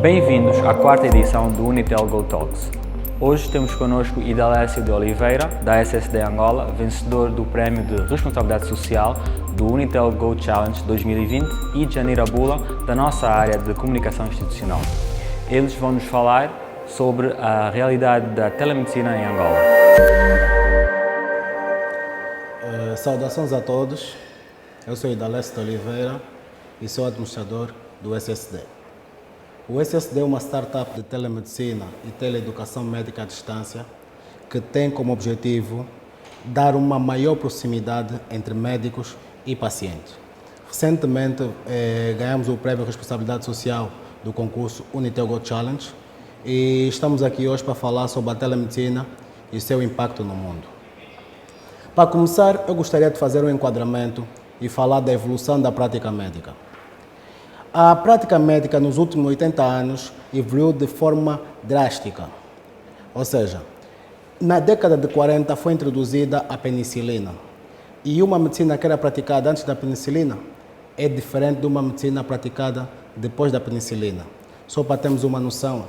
Bem-vindos à quarta edição do Unitel Go Talks. Hoje temos connosco Idalécio de Oliveira, da SSD Angola, vencedor do Prémio de Responsabilidade Social do Unitel Go Challenge 2020, e Janira Bula, da nossa área de Comunicação Institucional. Eles vão nos falar sobre a realidade da telemedicina em Angola. Saudações a todos, eu sou Idalécio de Oliveira e sou administrador do SSD. O SSD é uma startup de telemedicina e teleeducação médica à distância que tem como objetivo dar uma maior proximidade entre médicos e pacientes. Recentemente ganhamos o Prémio de Responsabilidade Social do concurso Unitel Go Challenge e estamos aqui hoje para falar sobre a telemedicina e o seu impacto no mundo. Para começar, eu gostaria de fazer um enquadramento e falar da evolução da prática médica. A prática médica nos últimos 80 anos evoluiu de forma drástica. Ou seja, na década de 40 foi introduzida a penicilina. E uma medicina que era praticada antes da penicilina é diferente de uma medicina praticada depois da penicilina. Só para termos uma noção,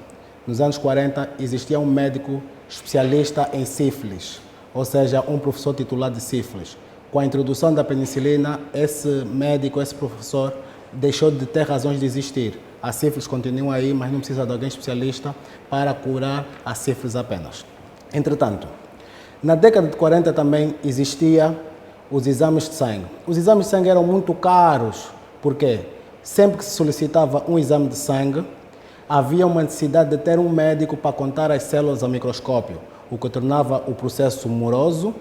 nos anos 40 existia um médico especialista em sífilis, ou seja, um professor titular de sífilis. Com a introdução da penicilina, esse médico, esse professor, deixou de ter razões de existir. A sífilis continua aí, mas não precisa de alguém especialista para curar a sífilis apenas. Entretanto, na década de 40 também existia os exames de sangue. Os exames de sangue eram muito caros, porque sempre que se solicitava um exame de sangue, havia uma necessidade de ter um médico para contar as células ao microscópio, o que tornava o processo moroso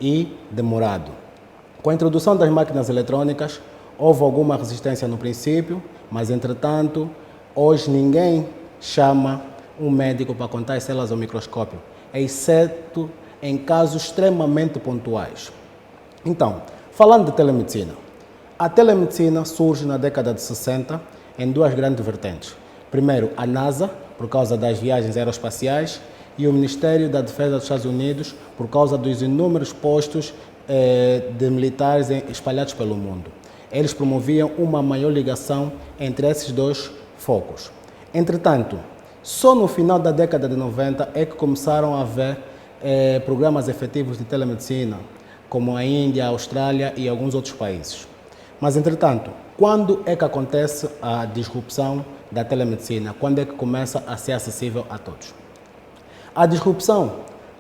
e demorado. Com a introdução das máquinas eletrônicas, houve alguma resistência no princípio, mas, entretanto, hoje ninguém chama um médico para contar as células ao microscópio, exceto em casos extremamente pontuais. Então, falando de telemedicina, a telemedicina surge na década de 60 em duas grandes vertentes. Primeiro, a NASA, por causa das viagens aeroespaciais, e o Ministério da Defesa dos Estados Unidos, por causa dos inúmeros postos de militares espalhados pelo mundo. Eles promoviam uma maior ligação entre esses dois focos. Entretanto, só no final da década de 90 é que começaram a haver programas efetivos de telemedicina, como a Índia, a Austrália e alguns outros países. Mas, entretanto, quando é que acontece a disrupção da telemedicina? Quando é que começa a ser acessível a todos? A disrupção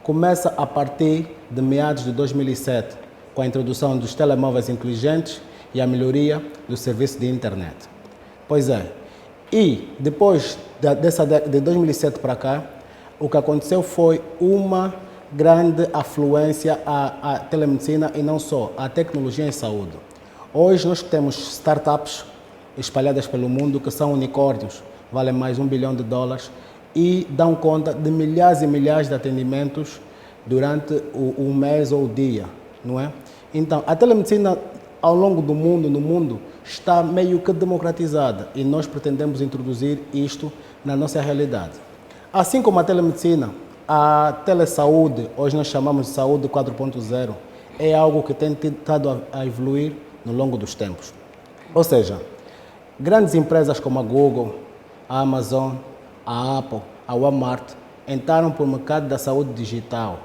começa a partir de meados de 2007, com a introdução dos telemóveis inteligentes e a melhoria do serviço de internet. Pois é, e depois de 2007 para cá, o que aconteceu foi uma grande afluência à telemedicina e não só, à tecnologia em saúde. Hoje nós temos startups espalhadas pelo mundo que são unicórnios, valem mais de $1 bilhão e dão conta de milhares e milhares de atendimentos durante o mês ou o dia, não é? Então, a telemedicina ao longo do mundo, no mundo, está meio que democratizada e nós pretendemos introduzir isto na nossa realidade. Assim como a telemedicina, a telesaúde, hoje nós chamamos de saúde 4.0, é algo que tem tentado a evoluir no longo dos tempos. Ou seja, grandes empresas como a Google, a Amazon, a Apple, a Walmart, entraram para o mercado da saúde digital.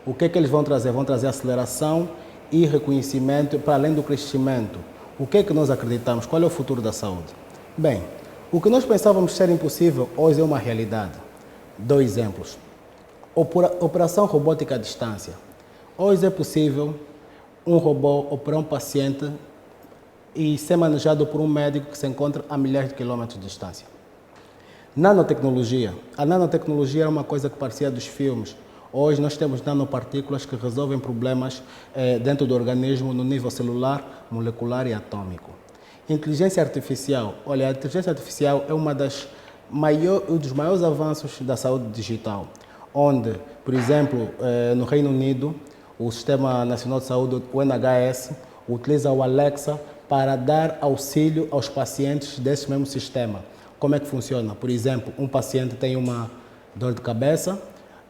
O que é que eles vão trazer? Vão trazer aceleração e reconhecimento para além do crescimento. O que é que nós acreditamos? Qual é o futuro da saúde? Bem, o que nós pensávamos ser impossível hoje é uma realidade. Dois exemplos. Operação robótica à distância. Hoje é possível um robô operar um paciente e ser manejado por um médico que se encontra a milhares de quilômetros de distância. Nanotecnologia. A nanotecnologia era uma coisa que parecia dos filmes. Hoje nós temos nanopartículas que resolvem problemas dentro do organismo no nível celular, molecular e atômico. Inteligência artificial. Olha, a inteligência artificial é um dos maiores avanços da saúde digital, onde, por exemplo, no Reino Unido, o Sistema Nacional de Saúde, o NHS, utiliza o Alexa para dar auxílio aos pacientes desse mesmo sistema. Como é que funciona? Por exemplo, um paciente tem uma dor de cabeça,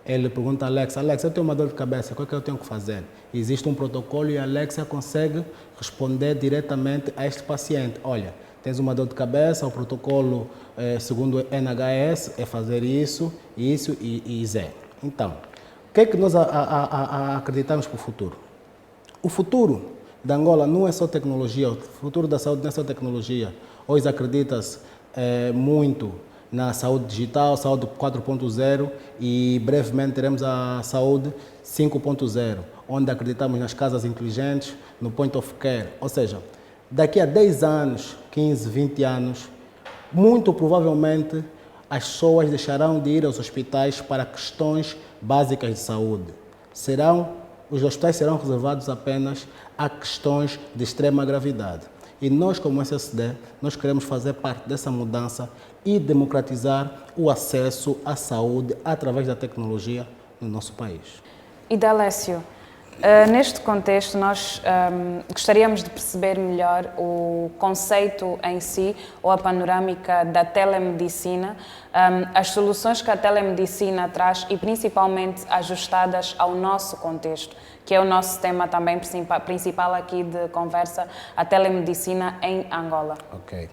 ele pergunta a Alexa, eu tenho uma dor de cabeça, o que é que eu tenho que fazer? Existe um protocolo e a Alexa consegue responder diretamente a este paciente. Olha, tens uma dor de cabeça, o protocolo, segundo o NHS, é fazer isso e Z. Então, o que é que nós acreditamos para o futuro? O futuro da Angola não é só tecnologia, o futuro da saúde não é só tecnologia. Hoje acredita-se muito na saúde digital, saúde 4.0 e brevemente teremos a saúde 5.0, onde acreditamos nas casas inteligentes, no point of care. Ou seja, daqui a 10 anos, 15, 20 anos, muito provavelmente as pessoas deixarão de ir aos hospitais para questões básicas de saúde. Os hospitais serão reservados apenas a questões de extrema gravidade. E nós, como SSD, nós queremos fazer parte dessa mudança e democratizar o acesso à saúde através da tecnologia no nosso país. Idalécio, neste contexto nós gostaríamos de perceber melhor o conceito em si ou a panorâmica da telemedicina, as soluções que a telemedicina traz e principalmente ajustadas ao nosso contexto, que é o nosso tema também principal aqui de conversa, a telemedicina em Angola. Ok.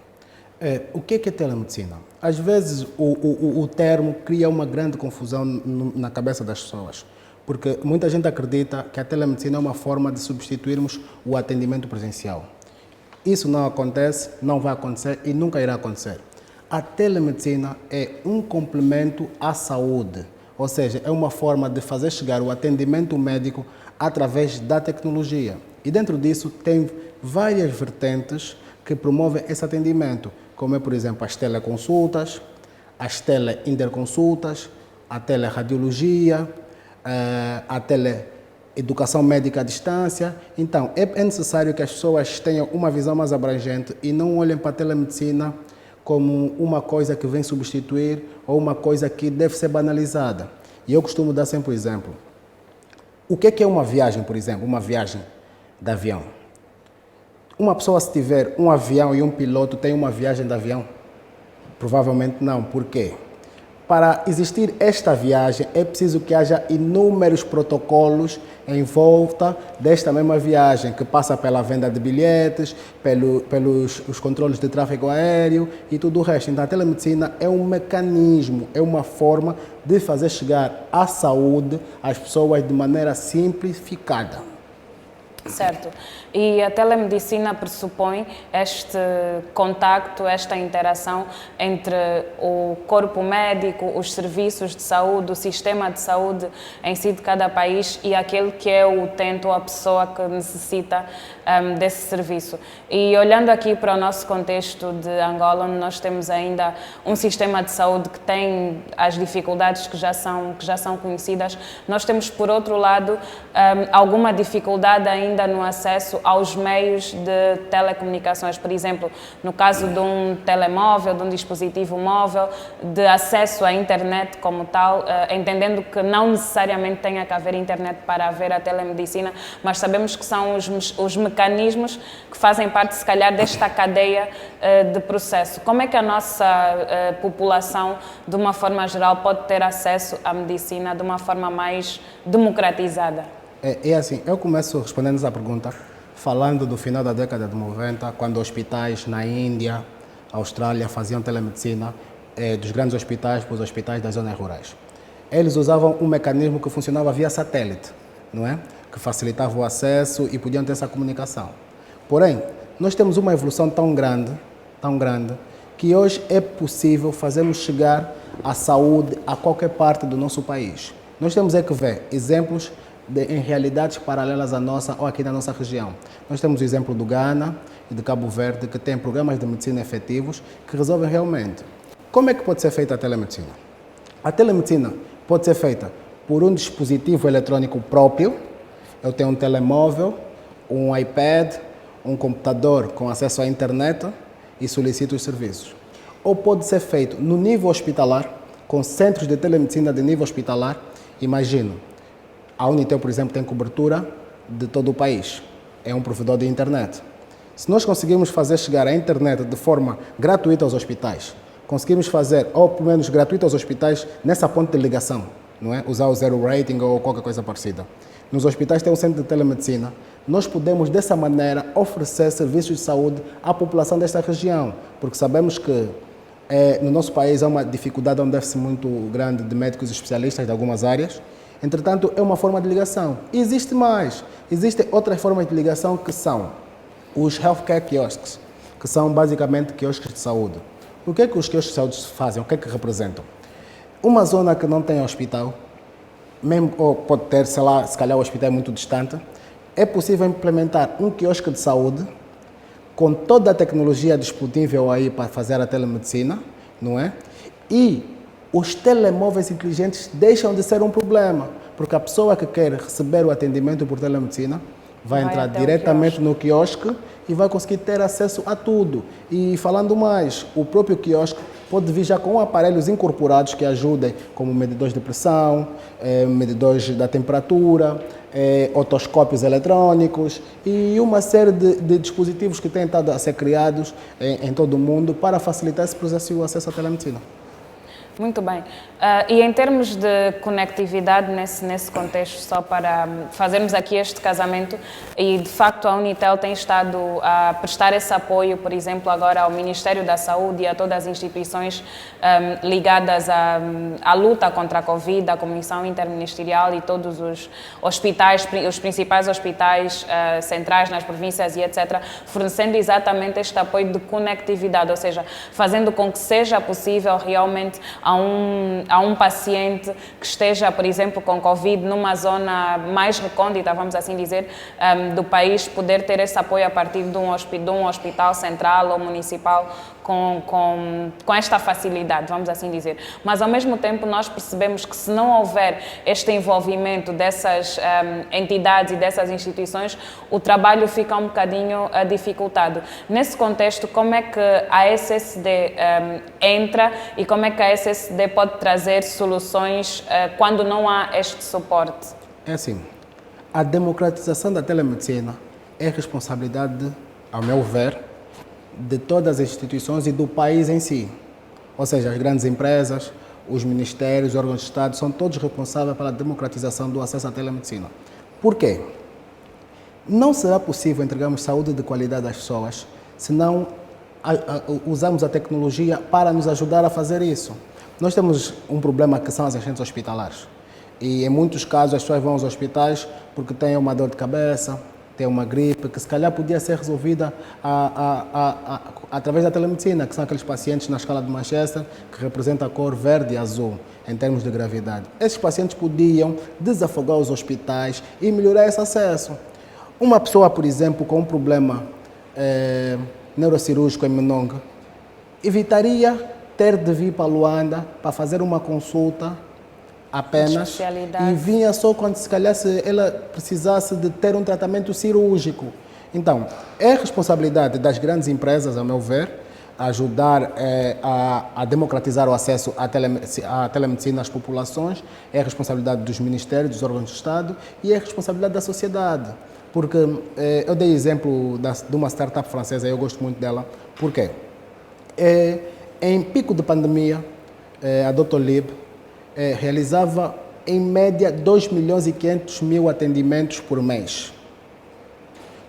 O que é telemedicina? Às vezes o termo cria uma grande confusão na cabeça das pessoas, porque muita gente acredita que a telemedicina é uma forma de substituirmos o atendimento presencial. Isso não acontece, não vai acontecer e nunca irá acontecer. A telemedicina é um complemento à saúde, ou seja, é uma forma de fazer chegar o atendimento médico através da tecnologia. E dentro disso tem várias vertentes que promovem esse atendimento, como é, por exemplo, as teleconsultas, as teleinterconsultas, a teleradiologia, a teleeducação médica à distância. Então, é necessário que as pessoas tenham uma visão mais abrangente e não olhem para a telemedicina como uma coisa que vem substituir ou uma coisa que deve ser banalizada. E eu costumo dar sempre o exemplo. O que é uma viagem, por exemplo, uma viagem de avião? Uma pessoa, se tiver um avião e um piloto, tem uma viagem de avião? Provavelmente não. Por quê? Para existir esta viagem, é preciso que haja inúmeros protocolos em volta desta mesma viagem, que passa pela venda de bilhetes, pelos os controles de tráfego aéreo e tudo o resto. Então, a telemedicina é um mecanismo, é uma forma de fazer chegar a saúde às pessoas de maneira simplificada. Certo. E a telemedicina pressupõe este contacto, esta interação entre o corpo médico, os serviços de saúde, o sistema de saúde em si de cada país e aquele que é o utente ou a pessoa que necessita desse serviço. E olhando aqui para o nosso contexto de Angola, onde nós temos ainda um sistema de saúde que tem as dificuldades que já são conhecidas, nós temos, por outro lado, alguma dificuldade ainda no acesso aos meios de telecomunicações. Por exemplo, no caso de um telemóvel, de um dispositivo móvel, de acesso à internet como tal, entendendo que não necessariamente tenha que haver internet para haver a telemedicina, mas sabemos que são os mecanismos que fazem parte, se calhar, desta cadeia de processo. Como é que a nossa população, de uma forma geral, pode ter acesso à medicina de uma forma mais democratizada? É assim, eu começo respondendo essa pergunta falando do final da década de 90, quando hospitais na Índia, Austrália faziam telemedicina dos grandes hospitais para os hospitais das zonas rurais. Eles usavam um mecanismo que funcionava via satélite, não é? Que facilitava o acesso e podiam ter essa comunicação. Porém, nós temos uma evolução tão grande, que hoje é possível fazermos chegar a saúde a qualquer parte do nosso país. Nós temos que ver exemplos em realidades paralelas à nossa ou aqui na nossa região. Nós temos o exemplo do Ghana e de Cabo Verde, que tem programas de medicina efetivos que resolvem realmente. Como é que pode ser feita a telemedicina? A telemedicina pode ser feita por um dispositivo eletrônico próprio. Eu tenho um telemóvel, um iPad, um computador com acesso à internet e solicito os serviços. Ou pode ser feito no nível hospitalar, com centros de telemedicina de nível hospitalar. Imagino, a Unitel, por exemplo, tem cobertura de todo o país. É um provedor de internet. Se nós conseguirmos fazer chegar a internet de forma gratuita aos hospitais, conseguimos fazer, ou pelo menos gratuita aos hospitais, nessa ponte de ligação, não é? Usar o zero rating ou qualquer coisa parecida. Nos hospitais tem um centro de telemedicina, nós podemos, dessa maneira, oferecer serviços de saúde à população desta região, porque sabemos que no nosso país há uma dificuldade, um déficit muito grande de médicos especialistas de algumas áreas. Entretanto, é uma forma de ligação. E existe mais. Existem outras formas de ligação que são os healthcare kiosks, que são basicamente quiosques de saúde. O que é que os quiosques de saúde fazem? O que é que representam? Uma zona que não tem hospital, mesmo, ou pode ter, sei lá, se calhar o hospital é muito distante, é possível implementar um quiosque de saúde com toda a tecnologia disponível aí para fazer a telemedicina, não é? E os telemóveis inteligentes deixam de ser um problema, porque a pessoa que quer receber o atendimento por telemedicina vai entrar diretamente no quiosque e vai conseguir ter acesso a tudo. E falando mais, o próprio quiosque pode vir já com aparelhos incorporados que ajudem, como medidores de pressão, medidores da temperatura, otoscópios eletrônicos e uma série de dispositivos que têm estado a ser criados em todo o mundo para facilitar esse processo e o acesso à telemedicina. Muito bem. E em termos de conectividade nesse contexto, só para fazermos aqui este casamento, e de facto a Unitel tem estado a prestar esse apoio, por exemplo, agora ao Ministério da Saúde e a todas as instituições ligadas à luta contra a Covid, a Comissão Interministerial e todos os hospitais, os principais hospitais centrais nas províncias e etc., fornecendo exatamente este apoio de conectividade, ou seja, fazendo com que seja possível realmente a um paciente que esteja, por exemplo, com Covid numa zona mais recôndita, vamos assim dizer, do país, poder ter esse apoio a partir de um hospital central ou municipal com esta facilidade, vamos assim dizer. Mas, ao mesmo tempo, nós percebemos que se não houver este envolvimento dessas entidades e dessas instituições, o trabalho fica um bocadinho dificultado. Nesse contexto, como é que a SSD entra e como é que a SSD pode trazer soluções quando não há este suporte? É assim, a democratização da telemedicina é responsabilidade, ao meu ver, de todas as instituições e do país em si. Ou seja, as grandes empresas, os ministérios, os órgãos de Estado, são todos responsáveis pela democratização do acesso à telemedicina. Por quê? Não será possível entregarmos saúde de qualidade às pessoas se não usamos a tecnologia para nos ajudar a fazer isso. Nós temos um problema que são as agentes hospitalares. E em muitos casos as pessoas vão aos hospitais porque têm uma dor de cabeça, têm uma gripe, que se calhar podia ser resolvida através da telemedicina, que são aqueles pacientes na escala de Manchester, que representa a cor verde e azul, em termos de gravidade. Esses pacientes podiam desafogar os hospitais e melhorar esse acesso. Uma pessoa, por exemplo, com um problema neurocirúrgico em Menonga, evitaria ter de vir para Luanda para fazer uma consulta apenas e vinha só quando se calhar se ela precisasse de ter um tratamento cirúrgico. Então, é responsabilidade das grandes empresas, a meu ver, ajudar a democratizar o acesso à telemedicina às populações, é responsabilidade dos ministérios, dos órgãos de Estado e é responsabilidade da sociedade. Porque eu dei exemplo de uma startup francesa, eu gosto muito dela. Por quê? Em pico de pandemia, a Doctolib realizava em média 2.500.000 atendimentos por mês.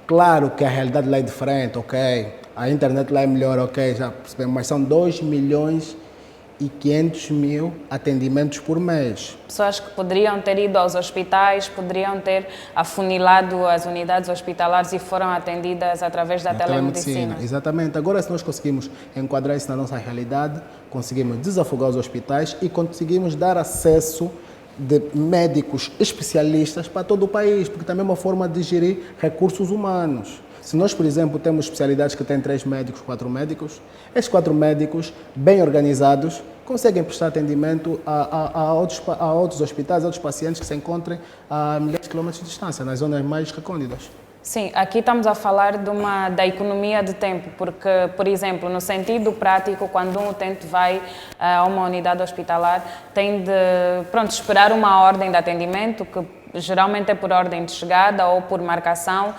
Claro que a realidade lá é diferente, ok? A internet lá é melhor, ok? Já percebemos, mas são 2.500.000 atendimentos por mês. Pessoas que poderiam ter ido aos hospitais, poderiam ter afunilado as unidades hospitalares e foram atendidas através da telemedicina. Exatamente. Agora, se nós conseguimos enquadrar isso na nossa realidade, conseguimos desafogar os hospitais e conseguimos dar acesso de médicos especialistas para todo o país, porque também é uma forma de gerir recursos humanos. Se nós, por exemplo, temos especialidades que têm 3 médicos, 4 médicos, esses 4 médicos, bem organizados, conseguem prestar atendimento a outros hospitais, a outros pacientes que se encontrem a milhares de quilómetros de distância, nas zonas mais recônditas. Sim, aqui estamos a falar da economia de tempo, porque, por exemplo, no sentido prático, quando um utente vai a uma unidade hospitalar, tem de esperar uma ordem de atendimento que geralmente é por ordem de chegada ou por marcação,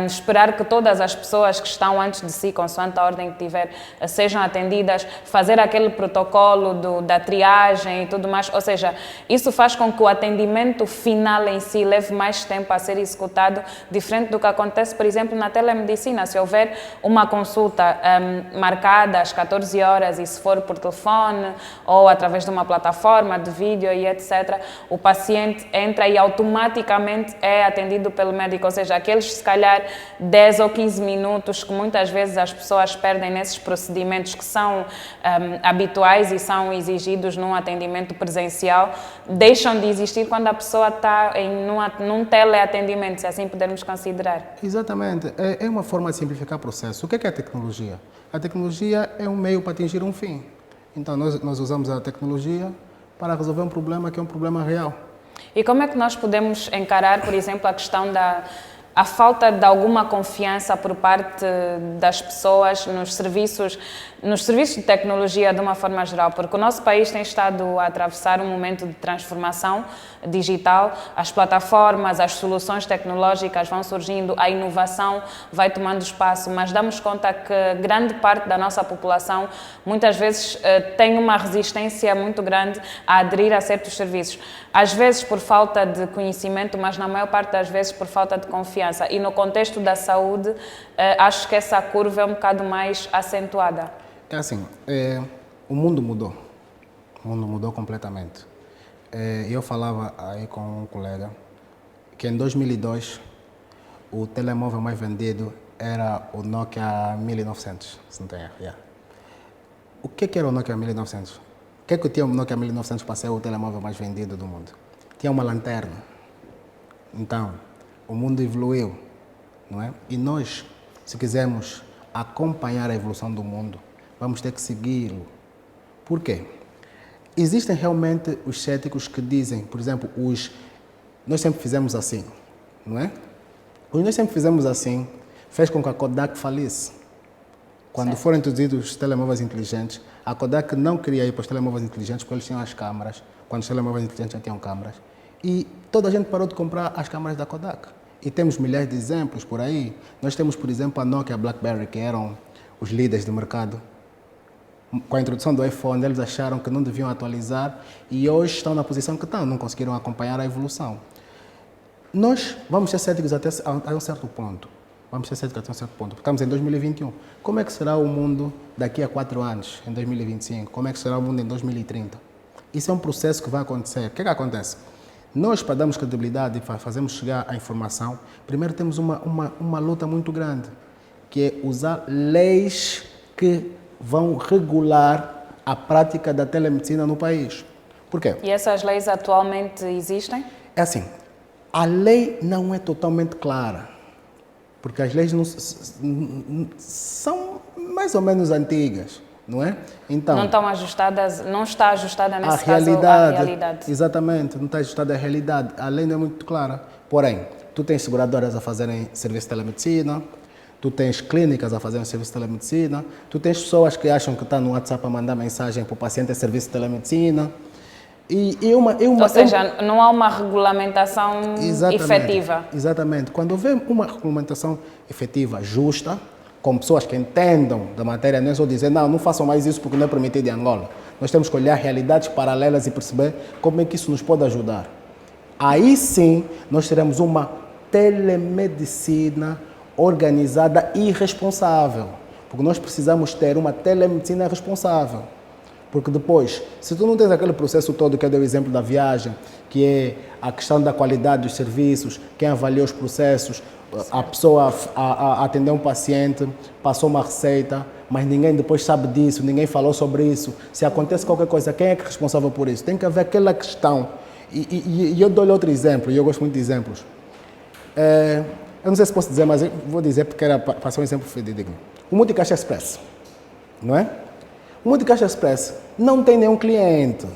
esperar que todas as pessoas que estão antes de si, consoante a ordem que tiver, sejam atendidas, fazer aquele protocolo da triagem e tudo mais, ou seja, isso faz com que o atendimento final em si leve mais tempo a ser executado, diferente do que acontece, por exemplo, na telemedicina. Se houver uma consulta marcada às 14 horas e se for por telefone ou através de uma plataforma de vídeo e etc., o paciente entra e automaticamente é atendido pelo médico, ou seja, aqueles se calhar 10 ou 15 minutos que muitas vezes as pessoas perdem nesses procedimentos que são habituais e são exigidos num atendimento presencial, deixam de existir quando a pessoa está num teleatendimento, se assim pudermos considerar. Exatamente. É uma forma de simplificar o processo. O que é a tecnologia? A tecnologia é um meio para atingir um fim. Então, nós usamos a tecnologia para resolver um problema que é um problema real. E como é que nós podemos encarar, por exemplo, a questão a falta de alguma confiança por parte das pessoas nos serviços de tecnologia de uma forma geral, porque o nosso país tem estado a atravessar um momento de transformação digital, as plataformas, as soluções tecnológicas vão surgindo, a inovação vai tomando espaço, mas damos conta que grande parte da nossa população muitas vezes tem uma resistência muito grande a aderir a certos serviços, às vezes por falta de conhecimento, mas na maior parte das vezes por falta de confiança. E no contexto da saúde, acho que essa curva é um bocado mais acentuada. É assim, o mundo mudou. O mundo mudou completamente. Eu falava aí com um colega que em 2002 o telemóvel mais vendido era o Nokia 1900, se não tem erro. Yeah. O que era o Nokia 1900? O que tinha o Nokia 1900 para ser o telemóvel mais vendido do mundo? Tinha uma lanterna. Então, o mundo evoluiu, não é? E nós, se quisermos acompanhar a evolução do mundo, vamos ter que segui-lo. Por quê? Existem realmente os céticos que dizem, por exemplo, nós sempre fizemos assim, não é? Nós sempre fizemos assim, fez com que a Kodak falisse. Quando foram introduzidos os telemóveis inteligentes, a Kodak não queria ir para os telemóveis inteligentes porque eles tinham as câmaras, quando os telemóveis inteligentes já tinham câmaras. E toda a gente parou de comprar as câmaras da Kodak. E temos milhares de exemplos por aí. Nós temos, por exemplo, a Nokia e a BlackBerry, que eram os líderes do mercado. Com a introdução do iPhone, eles acharam que não deviam atualizar e hoje estão na posição que estão, não conseguiram acompanhar a evolução. Nós vamos ser céticos até a um certo ponto. Vamos ser céticos até um certo ponto. Estamos em 2021. Como é que será o mundo daqui a 4 anos, em 2025? Como é que será o mundo em 2030? Isso é um processo que vai acontecer. O que é que acontece? Nós, para darmos credibilidade e fazermos chegar a informação, primeiro temos uma luta muito grande, que é usar leis que vão regular a prática da telemedicina no país. Por quê? E essas leis atualmente existem? É assim, a lei não é totalmente clara, porque as leis são mais ou menos antigas, não é? Então, não estão ajustadas, não está ajustada nesse caso à realidade. Exatamente, não está ajustada à realidade. A lei não é muito clara. Porém, tu tens seguradoras a fazerem serviço de telemedicina, tu tens clínicas a fazerem serviço de telemedicina, tu tens pessoas que acham que está no WhatsApp a mandar mensagem para o paciente em serviço de telemedicina. Ou seja, não há uma regulamentação efetiva. Exatamente. Quando houver uma regulamentação efetiva, justa, com pessoas que entendam da matéria, não é só dizer, não façam mais isso porque não é permitido em Angola. Nós temos que olhar realidades paralelas e perceber como é que isso nos pode ajudar. Aí sim, nós teremos uma telemedicina organizada e responsável. Porque nós precisamos ter uma telemedicina responsável. Porque depois, se tu não tens aquele processo todo que eu dei o exemplo da viagem, que é a questão da qualidade dos serviços, quem avalia os processos, a pessoa a atender um paciente, passou uma receita, mas ninguém depois sabe disso, ninguém falou sobre isso. Se acontece qualquer coisa, quem é que é responsável por isso? Tem que haver aquela questão. E eu dou-lhe outro exemplo, e eu gosto muito de exemplos. Eu não sei se posso dizer, mas eu vou dizer porque era para ser um exemplo fidedigno. O Multicaixa Express, não é? O Multicaixa Express não tem nenhum cliente.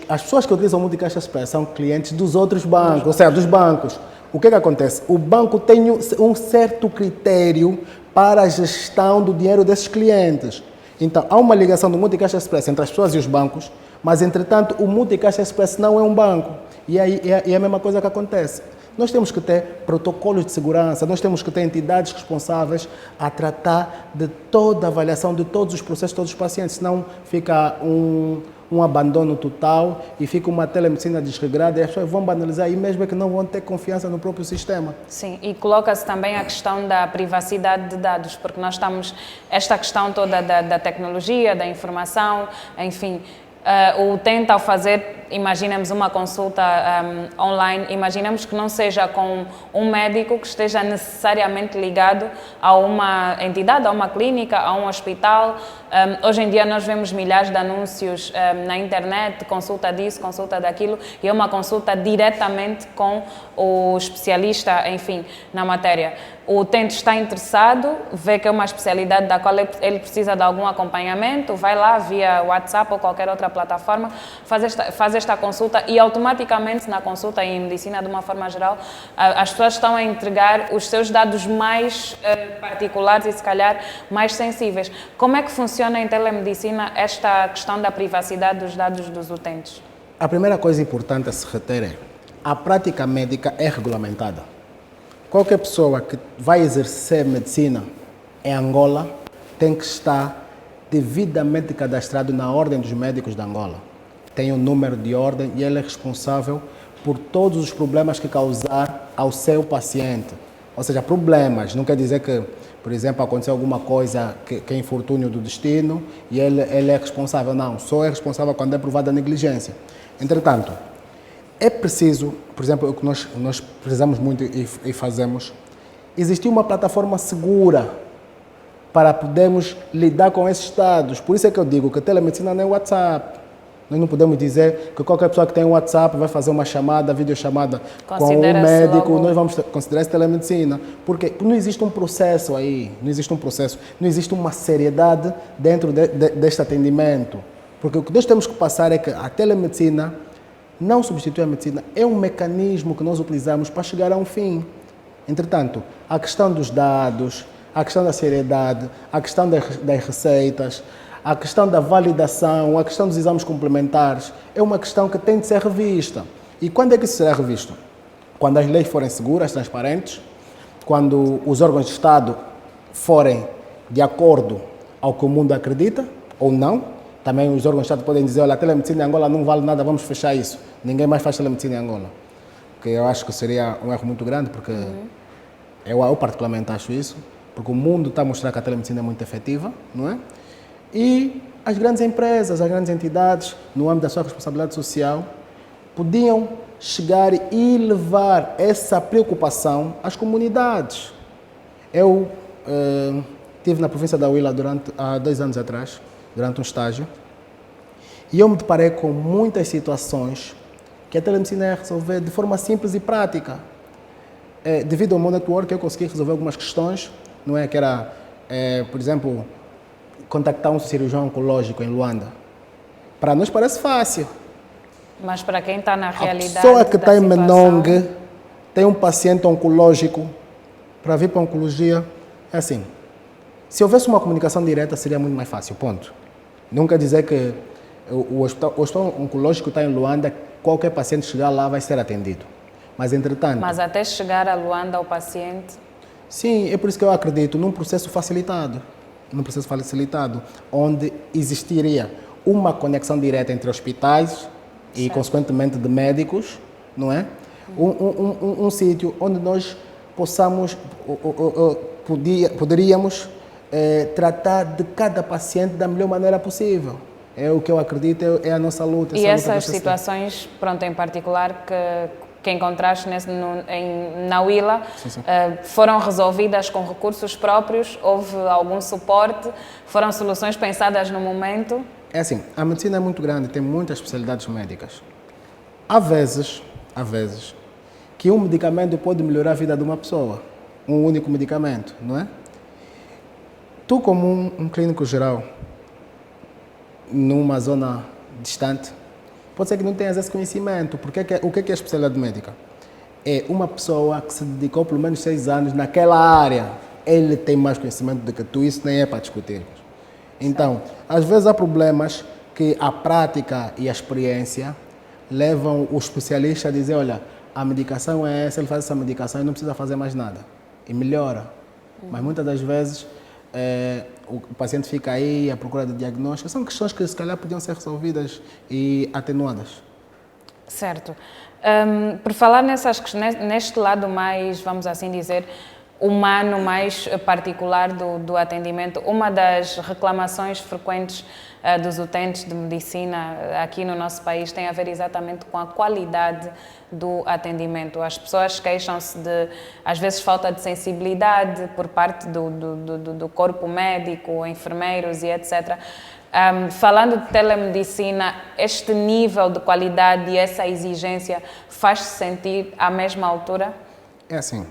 As pessoas que utilizam o Multicaixa Express são clientes dos outros bancos, ou seja, dos bancos. O que acontece? O banco tem um certo critério para a gestão do dinheiro desses clientes. Então, há uma ligação do Multicaixa Express entre as pessoas e os bancos, mas, entretanto, o Multicaixa Express não é um banco. E aí é a mesma coisa que acontece. Nós temos que ter protocolos de segurança, nós temos que ter entidades responsáveis a tratar de toda a avaliação de todos os processos de todos os pacientes, senão fica um abandono total e fica uma telemedicina desregrada e as pessoas vão banalizar e mesmo é que não vão ter confiança no próprio sistema. Sim, e coloca-se também a questão da privacidade de dados, porque nós estamos, esta questão toda da tecnologia, da informação, enfim, o utente ao fazer, imaginemos uma consulta online, imaginemos que não seja com um médico que esteja necessariamente ligado a uma entidade, a uma clínica, a um hospital. Hoje em dia nós vemos milhares de anúncios na internet, consulta disso, consulta daquilo, e é uma consulta diretamente com o especialista, enfim, na matéria. O utente está interessado, vê que é uma especialidade da qual ele precisa de algum acompanhamento, vai lá via WhatsApp ou qualquer outra plataforma, faz esta consulta e automaticamente na consulta e em medicina de uma forma geral, as pessoas estão a entregar os seus dados mais particulares e se calhar mais sensíveis. Como é que funciona em telemedicina esta questão da privacidade dos dados dos utentes? A primeira coisa importante a se reter é a prática médica é regulamentada. Qualquer pessoa que vai exercer medicina em Angola tem que estar devidamente cadastrado na Ordem dos Médicos de Angola. Tem um número de ordem e ele é responsável por todos os problemas que causar ao seu paciente. Ou seja, problemas, não quer dizer que, por exemplo, aconteceu alguma coisa que é infortúnio do destino e ele é responsável. Não, só é responsável quando é provada a negligência. Entretanto, é preciso, por exemplo, o que nós precisamos muito e fazemos, existir uma plataforma segura para podermos lidar com esses dados. Por isso é que eu digo que a telemedicina não é WhatsApp. Nós não podemos dizer que qualquer pessoa que tem um WhatsApp vai fazer uma chamada, videochamada com o médico, nós vamos considerar isso telemedicina. Porque não existe um processo aí, não existe uma seriedade dentro deste atendimento. Porque o que nós temos que passar é que a telemedicina não substitui a medicina, é um mecanismo que nós utilizamos para chegar a um fim. Entretanto, a questão dos dados, a questão da seriedade, a questão das receitas, a questão da validação, a questão dos exames complementares, é uma questão que tem de ser revista. E quando é que isso será revisto? Quando as leis forem seguras, transparentes, quando os órgãos de Estado forem de acordo ao que o mundo acredita, ou não. Também os órgãos de Estado podem dizer, olha, a telemedicina em Angola não vale nada, vamos fechar isso. Ninguém mais faz telemedicina em Angola. Que eu acho que seria um erro muito grande, porque eu particularmente acho isso, porque o mundo está a mostrar que a telemedicina é muito efetiva, não é? E as grandes empresas, as grandes entidades, no âmbito da sua responsabilidade social, podiam chegar e levar essa preocupação às comunidades. Eu estive na província da Huila há 2 anos atrás, durante um estágio, e eu me deparei com muitas situações que a telemedicina ia resolver de forma simples e prática. Devido ao meu network, eu consegui resolver algumas questões, não é? Que era, por exemplo, contactar um cirurgião oncológico em Luanda. Para nós parece fácil. Mas para quem está na realidade. A pessoa que está em Menongue tem um paciente oncológico para vir para a oncologia, é assim. Se houvesse uma comunicação direta, seria muito mais fácil, ponto. Não quer dizer que o hospital oncológico está em Luanda, qualquer paciente chegar lá vai ser atendido. Mas, entretanto... Mas até chegar a Luanda ao paciente... Sim, é por isso que eu acredito num processo facilitado. Onde existiria uma conexão direta entre hospitais e, consequentemente, de médicos, não é? Um sítio onde nós poderíamos tratar de cada paciente da melhor maneira possível. É o que eu acredito, é a nossa luta. E essas situações, pronto, em particular, que encontraste na Huila, foram resolvidas com recursos próprios? Houve algum suporte? Foram soluções pensadas no momento? É assim, a medicina é muito grande, tem muitas especialidades médicas. Há vezes que um medicamento pode melhorar a vida de uma pessoa. Um único medicamento, não é? Tu, como um clínico geral, numa zona distante, pode ser que não tenhas esse conhecimento. Porque o que é a especialidade médica? É uma pessoa que se dedicou pelo menos 6 anos naquela área. Ele tem mais conhecimento do que tu, isso nem é para discutir. Então, às vezes há problemas que a prática e a experiência levam o especialista a dizer, olha, a medicação é essa, ele faz essa medicação e não precisa fazer mais nada. E melhora. Mas muitas das vezes o paciente fica aí à procura de diagnóstico. São questões que se calhar podiam ser resolvidas e atenuadas. Certo. Por falar neste lado mais, vamos assim dizer, humano, mais particular do atendimento, uma das reclamações frequentes dos utentes de medicina aqui no nosso país tem a ver exatamente com a qualidade do atendimento. As pessoas queixam-se de, às vezes, falta de sensibilidade por parte do corpo médico, enfermeiros e etc. Falando de telemedicina, este nível de qualidade e essa exigência faz-se sentir à mesma altura? É assim,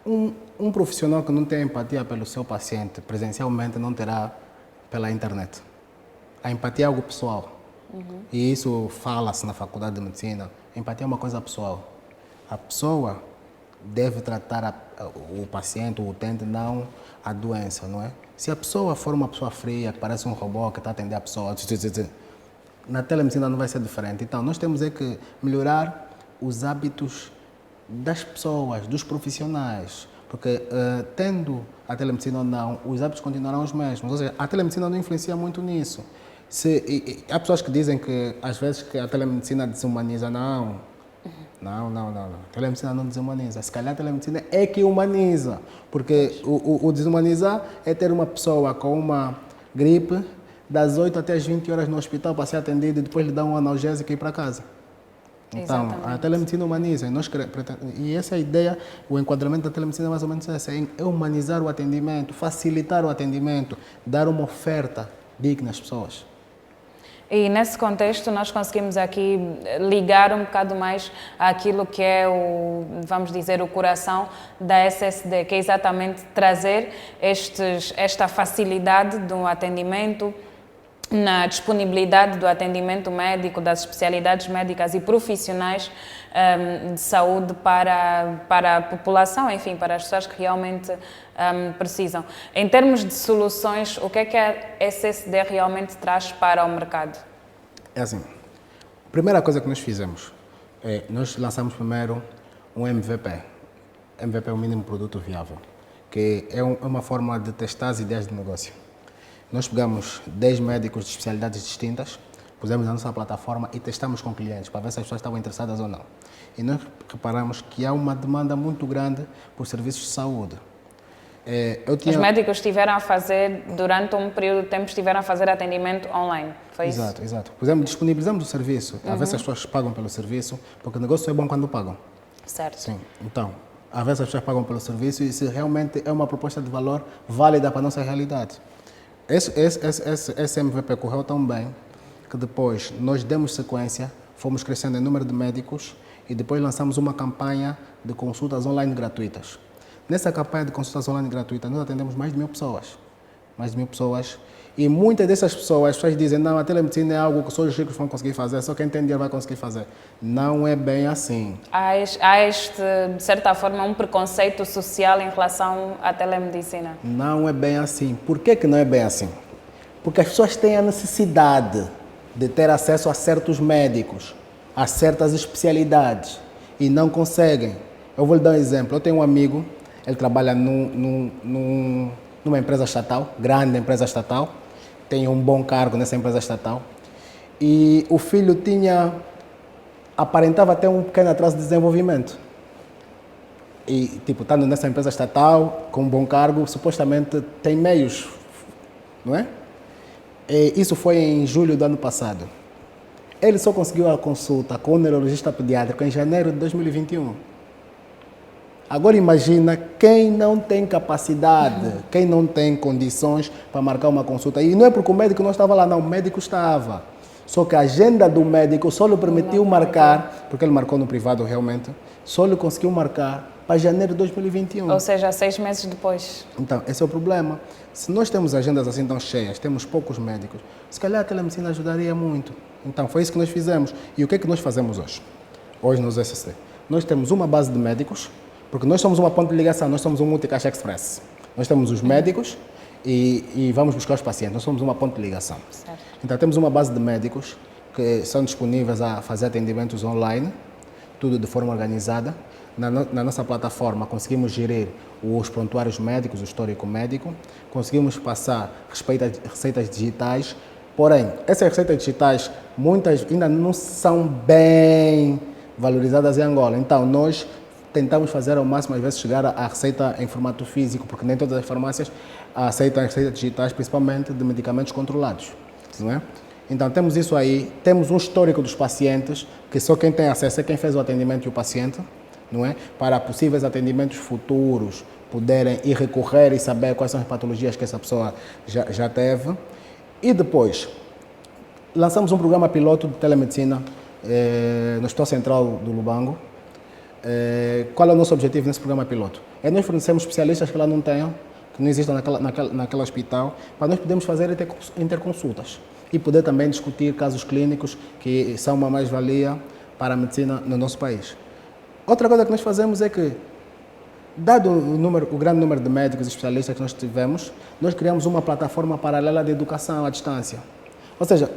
um profissional que não tem empatia pelo seu paciente presencialmente não terá pela internet. A empatia é algo pessoal. E isso fala-se na faculdade de medicina. A empatia é uma coisa pessoal. A pessoa deve tratar o paciente, o utente, não a doença, não é? Se a pessoa for uma pessoa fria, que parece um robô que está a atender a pessoa, na telemedicina não vai ser diferente. Então, nós temos que melhorar os hábitos das pessoas, dos profissionais, porque tendo a telemedicina ou não, os hábitos continuarão os mesmos. Ou seja, a telemedicina não influencia muito nisso. Há pessoas que dizem que às vezes que a telemedicina desumaniza. Não. A telemedicina não desumaniza. Se calhar a telemedicina é que humaniza, porque o desumanizar é ter uma pessoa com uma gripe das 8 até as 20 horas no hospital para ser atendido e depois lhe dar um analgésico e ir para casa. Então, a telemedicina humaniza. E essa é a ideia, o enquadramento da telemedicina é mais ou menos esse, é humanizar o atendimento, facilitar o atendimento, dar uma oferta digna às pessoas. E nesse contexto nós conseguimos aqui ligar um bocado mais àquilo que é vamos dizer, o coração da SSD, que é exatamente trazer esta facilidade do atendimento, na disponibilidade do atendimento médico, das especialidades médicas e profissionais de saúde para a população, enfim, para as pessoas que realmente precisam. Em termos de soluções, o que a SSD realmente traz para o mercado? É assim, a primeira coisa que nós fizemos, nós lançamos primeiro um MVP. MVP é o mínimo produto viável, que é uma forma de testar as ideias de negócio. Nós pegamos 10 médicos de especialidades distintas, pusemos na nossa plataforma e testamos com clientes para ver se as pessoas estavam interessadas ou não. E nós reparamos que há uma demanda muito grande por serviços de saúde. Os médicos estiveram a fazer, durante um período de tempo, estiveram a fazer atendimento online, foi isso? Exato. Disponibilizamos o serviço, a ver se as pessoas pagam pelo serviço, porque o negócio é bom quando pagam. Certo. Sim, então, a ver se as pessoas pagam pelo serviço e se realmente é uma proposta de valor válida para a nossa realidade. Esse MVP correu tão bem que depois nós demos sequência, fomos crescendo em número de médicos e depois lançamos uma campanha de consultas online gratuitas. Nessa campanha de consultas online gratuitas, nós atendemos mais de 1.000 pessoas. Mais de 1.000 pessoas. E muitas dessas pessoas, as pessoas dizem, não, a telemedicina é algo que só os ricos vão conseguir fazer, só quem tem dinheiro vai conseguir fazer. Não é bem assim. Há de certa forma, um preconceito social em relação à telemedicina? Não é bem assim. Por que não é bem assim? Porque as pessoas têm a necessidade de ter acesso a certos médicos, a certas especialidades, e não conseguem. Eu vou lhe dar um exemplo. Eu tenho um amigo, ele trabalha numa empresa estatal, grande empresa estatal, tem um bom cargo nessa empresa estatal, e o filho aparentava ter um pequeno atraso de desenvolvimento. E, estando nessa empresa estatal, com um bom cargo, supostamente tem meios, não é? E isso foi em julho do ano passado. Ele só conseguiu a consulta com o neurologista pediátrico em janeiro de 2021. Agora imagina quem não tem capacidade, quem não tem condições para marcar uma consulta. E não é porque o médico não estava lá, não, o médico estava. Só que a agenda do médico só lhe permitiu marcar, porque ele marcou no privado realmente, só lhe conseguiu marcar para janeiro de 2021. Ou seja, 6 meses depois. Então, esse é o problema. Se nós temos agendas assim tão cheias, temos poucos médicos, se calhar a telemedicina ajudaria muito. Então, foi isso que nós fizemos. E o que é que nós fazemos hoje? Hoje nos SSD. Nós temos uma base de médicos, porque nós somos uma ponte de ligação, nós somos um multicaixa express. Nós temos os médicos e vamos buscar os pacientes, nós somos uma ponte de ligação. Certo. Então temos uma base de médicos que são disponíveis a fazer atendimentos online, tudo de forma organizada. Na nossa plataforma conseguimos gerir os prontuários médicos, o histórico médico, conseguimos passar receitas digitais, porém, essas receitas digitais, muitas ainda não são bem valorizadas em Angola, então nós tentamos fazer ao máximo, às vezes, chegar à receita em formato físico, porque nem todas as farmácias aceitam as receitas digitais, principalmente de medicamentos controlados, não é? Então temos isso aí, temos um histórico dos pacientes, que só quem tem acesso é quem fez o atendimento e o paciente, não é? Para possíveis atendimentos futuros, poderem ir recorrer e saber quais são as patologias que essa pessoa já teve. E depois, lançamos um programa piloto de telemedicina no Hospital Central do Lubango. Qual é o nosso objetivo nesse programa piloto? É nós fornecermos especialistas que lá não tenham, que não existam naquele hospital, para nós podermos fazer interconsultas e poder também discutir casos clínicos que são uma mais-valia para a medicina no nosso país. Outra coisa que nós fazemos é que, dado o grande número de médicos e especialistas que nós tivemos, nós criamos uma plataforma paralela de educação à distância. Ou seja,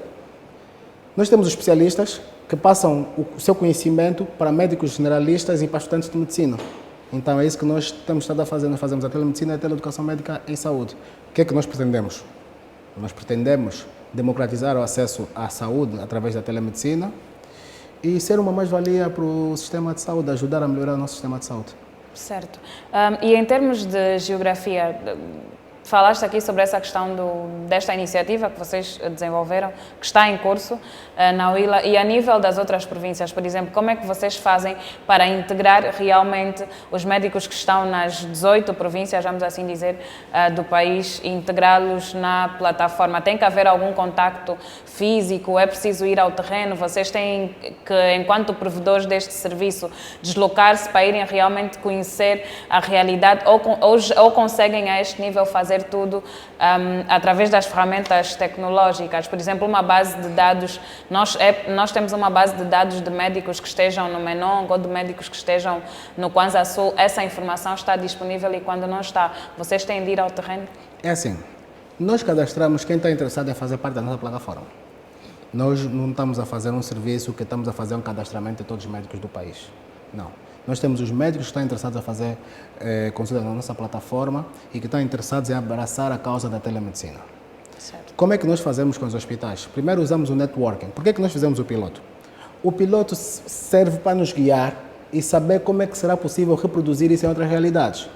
nós temos os especialistas que passam o seu conhecimento para médicos generalistas e para estudantes de medicina. Então é isso que nós temos estado a fazer. Nós fazemos a telemedicina e a teleeducação médica em saúde. O que é que nós pretendemos? Nós pretendemos democratizar o acesso à saúde através da telemedicina e ser uma mais-valia para o sistema de saúde, ajudar a melhorar o nosso sistema de saúde. Certo. E em termos de geografia, falaste aqui sobre essa questão desta iniciativa que vocês desenvolveram, que está em curso na Huila, e a nível das outras províncias, por exemplo, como é que vocês fazem para integrar realmente os médicos que estão nas 18 províncias, vamos assim dizer, do país, e integrá-los na plataforma? Tem que haver algum contacto físico? É preciso ir ao terreno? Vocês têm que, enquanto provedores deste serviço, deslocar-se para irem realmente conhecer a realidade, ou conseguem a este nível fazer tudo através das ferramentas tecnológicas? Por exemplo, uma base de dados, nós temos uma base de dados de médicos que estejam no Menong ou de médicos que estejam no Kwanza Sul. Essa informação está disponível, e quando não está, vocês têm de ir ao terreno? É assim, nós cadastramos quem está interessado em fazer parte da nossa plataforma. Nós não estamos a fazer um serviço que estamos a fazer um cadastramento de todos os médicos do país. Não. Nós temos os médicos que estão interessados a fazer consulta na nossa plataforma e que estão interessados em abraçar a causa da telemedicina. Certo. Como é que nós fazemos com os hospitais? Primeiro usamos o networking. Por que nós fizemos o piloto? O piloto serve para nos guiar e saber como é que será possível reproduzir isso em outras realidades.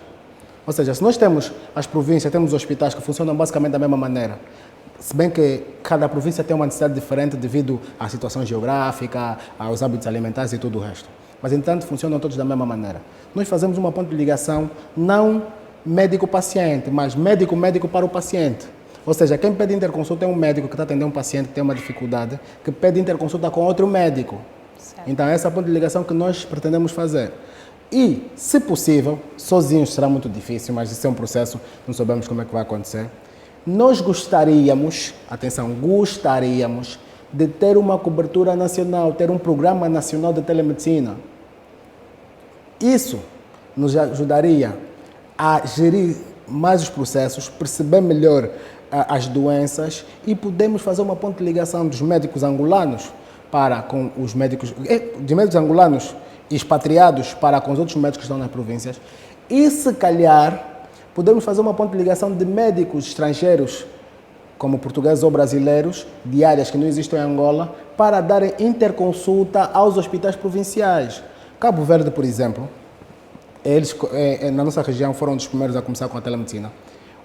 Ou seja, se nós temos as províncias, temos hospitais que funcionam basicamente da mesma maneira, se bem que cada província tem uma necessidade diferente devido à situação geográfica, aos hábitos alimentares e tudo o resto. Mas, entanto, funcionam todos da mesma maneira. Nós fazemos uma ponte de ligação, não médico-paciente, mas médico-médico para o paciente. Ou seja, quem pede interconsulta é um médico que está atendendo um paciente que tem uma dificuldade, que pede interconsulta com outro médico. Certo. Então, essa é a ponte de ligação que nós pretendemos fazer. E, se possível, sozinhos será muito difícil, mas isso é um processo, não sabemos como é que vai acontecer. Nós gostaríamos, atenção, gostaríamos de ter uma cobertura nacional, ter um programa nacional de telemedicina. Isso nos ajudaria a gerir mais os processos, perceber melhor as doenças e podemos fazer uma ponte de ligação dos médicos angolanos para com os médicos, de médicos angolanos expatriados para com os outros médicos que estão nas províncias, e se calhar podemos fazer uma ponte de ligação de médicos estrangeiros, como portugueses ou brasileiros, de áreas que não existem em Angola, para darem interconsulta aos hospitais provinciais. Cabo Verde, por exemplo, eles na nossa região foram um dos primeiros a começar com a telemedicina.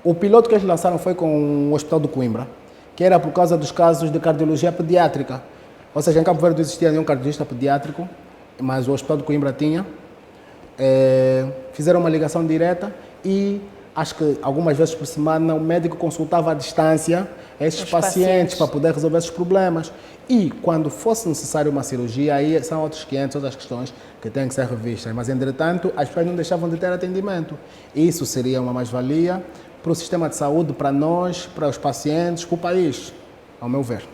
O piloto que eles lançaram foi com o Hospital do Coimbra, que era por causa dos casos de cardiologia pediátrica. Ou seja, em Cabo Verde não existia nenhum cardiologista pediátrico, mas o Hospital do Coimbra tinha. Fizeram uma ligação direta e acho que algumas vezes por semana o médico consultava à distância esses pacientes para poder resolver esses problemas. E quando fosse necessário uma cirurgia, aí são outros 500, outras questões que têm que ser revistas. Mas, entretanto, as pessoas não deixavam de ter atendimento. Isso seria uma mais-valia para o sistema de saúde, para nós, para os pacientes, para o país, ao meu ver.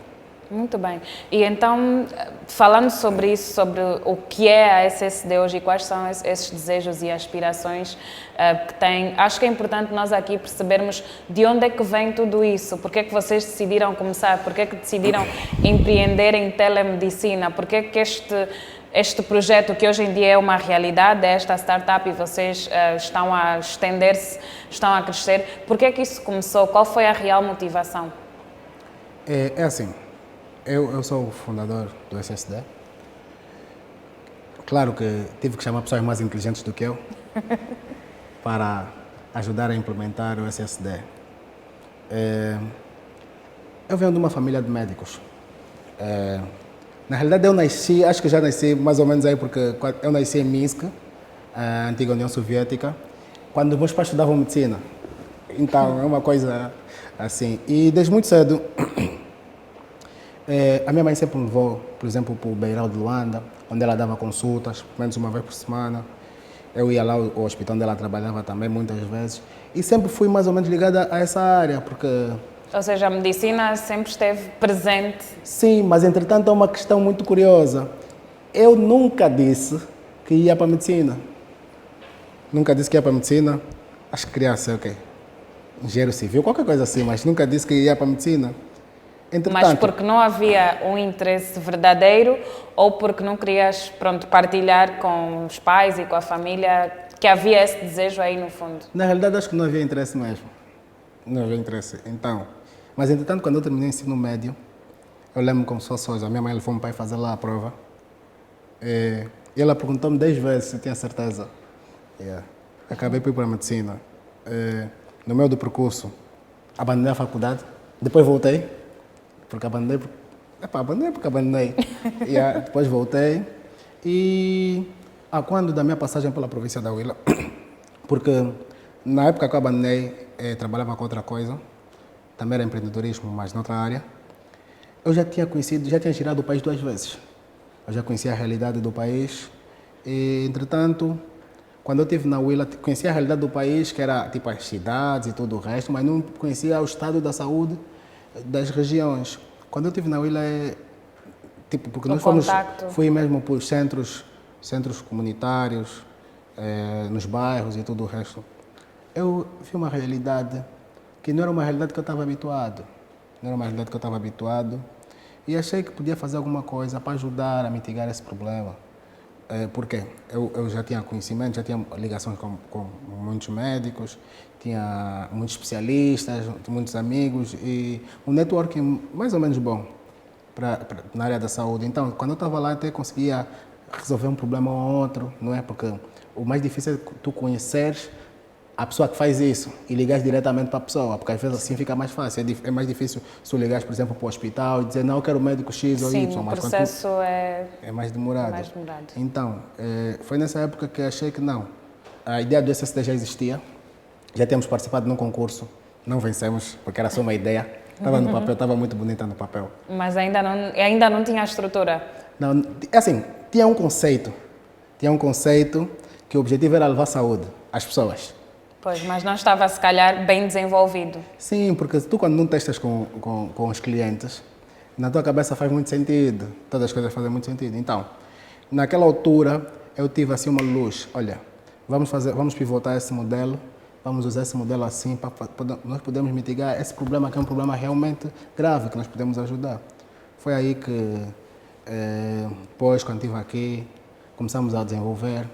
Muito bem. E então, falando sobre isso, sobre o que é a SSD hoje e quais são esses desejos e aspirações que têm, acho que é importante nós aqui percebermos de onde é que vem tudo isso, porque é que vocês decidiram começar, porque é que decidiram empreender em telemedicina, porque é que este projeto que hoje em dia é uma realidade, é esta startup e vocês estão a estender-se, estão a crescer, porque é que isso começou? Qual foi a real motivação? É assim, eu sou o fundador do SSD. Claro que tive que chamar pessoas mais inteligentes do que eu para ajudar a implementar o SSD. Eu venho de uma família de médicos. Na realidade, eu nasci, acho que já nasci mais ou menos aí, porque eu nasci em Minsk, a antiga União Soviética, quando meus pais estudavam medicina. Então, é uma coisa assim. E desde muito cedo, a minha mãe sempre me levou, por exemplo, para o Beiral de Luanda, onde ela dava consultas, pelo menos uma vez por semana. Eu ia lá ao hospital onde ela trabalhava também, muitas vezes. E sempre fui mais ou menos ligada a essa área, porque... Ou seja, a medicina sempre esteve presente. Sim, mas entretanto é uma questão muito curiosa. Eu nunca disse que ia para a medicina. Nunca disse que ia para a medicina. Acho que queria ser o quê? Engenheiro civil, qualquer coisa assim, mas nunca disse que ia para a medicina. Entretanto, mas porque não havia um interesse verdadeiro ou porque não querias, pronto, partilhar com os pais e com a família que havia esse desejo aí no fundo? Na realidade acho que não havia interesse mesmo. Não havia interesse. Então, mas entretanto quando eu terminei o ensino médio, eu lembro como se fosse hoje, a minha mãe levou meu pai fazer lá a prova. E ela perguntou-me 10 vezes se eu tinha certeza. Acabei por ir para a medicina. No meio do percurso, abandonei a faculdade, depois voltei, porque abandonei. Depois voltei. E quando da minha passagem pela província da Huila, porque na época que eu abandonei, trabalhava com outra coisa, também era empreendedorismo, mas noutra área. Eu já tinha girado o país 2 vezes. Eu já conhecia a realidade do país e, entretanto, quando eu estive na Huila, conhecia a realidade do país, que era tipo as cidades e tudo o resto, mas não conhecia o estado da saúde das regiões. Quando eu estive na Huila, porque nós fui mesmo por centros comunitários, nos bairros e tudo o resto. Eu vi uma realidade que não era uma realidade que eu estava habituado. Não era uma realidade que eu estava habituado. E achei que podia fazer alguma coisa para ajudar a mitigar esse problema. Porque eu já tinha conhecimento, já tinha ligações com muitos médicos, tinha muitos especialistas, muitos amigos e um networking mais ou menos bom na área da saúde. Então, quando eu estava lá, até conseguia resolver um problema ou outro, não é? Porque o mais difícil é tu conheceres a pessoa que faz isso e ligares diretamente para a pessoa, porque às vezes assim fica mais fácil. É mais difícil se tu ligares, por exemplo, para o hospital e dizer não, eu quero o médico X ou Y. Sim, o mas processo é mais demorado. mais demorado. Então, foi nessa época que achei que não. A ideia do SSD já existia, já tínhamos participado num concurso, não vencemos, porque era só uma ideia. Estava no papel, estava muito bonita no papel. Mas ainda não tinha a estrutura? Não, assim, tinha um conceito que o objetivo era levar saúde às pessoas. Pois, mas não estava, se calhar, bem desenvolvido. Sim, porque tu quando não testas com os clientes, na tua cabeça faz muito sentido, todas as coisas fazem muito sentido. Então, naquela altura, eu tive assim uma luz, olha, vamos pivotar esse modelo, vamos usar esse modelo assim para nós podermos mitigar esse problema que é um problema realmente grave, que nós podemos ajudar. Foi aí que, depois, quando estive aqui, começamos a desenvolver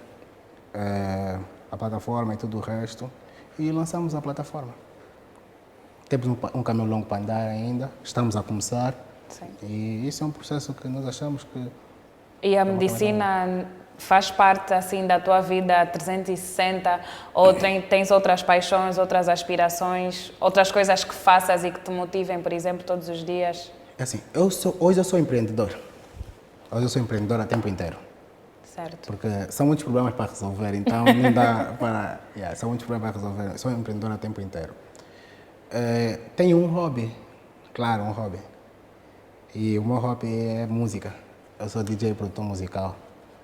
a plataforma e tudo o resto, e lançamos a plataforma. Temos um caminho longo para andar ainda, estamos a começar. Sim. E isso é um processo que nós achamos que... E a medicina faz parte assim da tua vida 360 ou tens outras paixões, outras aspirações, outras coisas que faças e que te motivem, por exemplo, todos os dias? É assim, hoje eu sou empreendedor. Hoje eu sou empreendedor a tempo inteiro. Certo. Porque são muitos problemas para resolver, então não dá para... são muitos problemas para resolver. Eu sou empreendedor a tempo inteiro. Tenho um hobby, claro, um hobby. E o meu hobby é música. Eu sou DJ e produtor musical.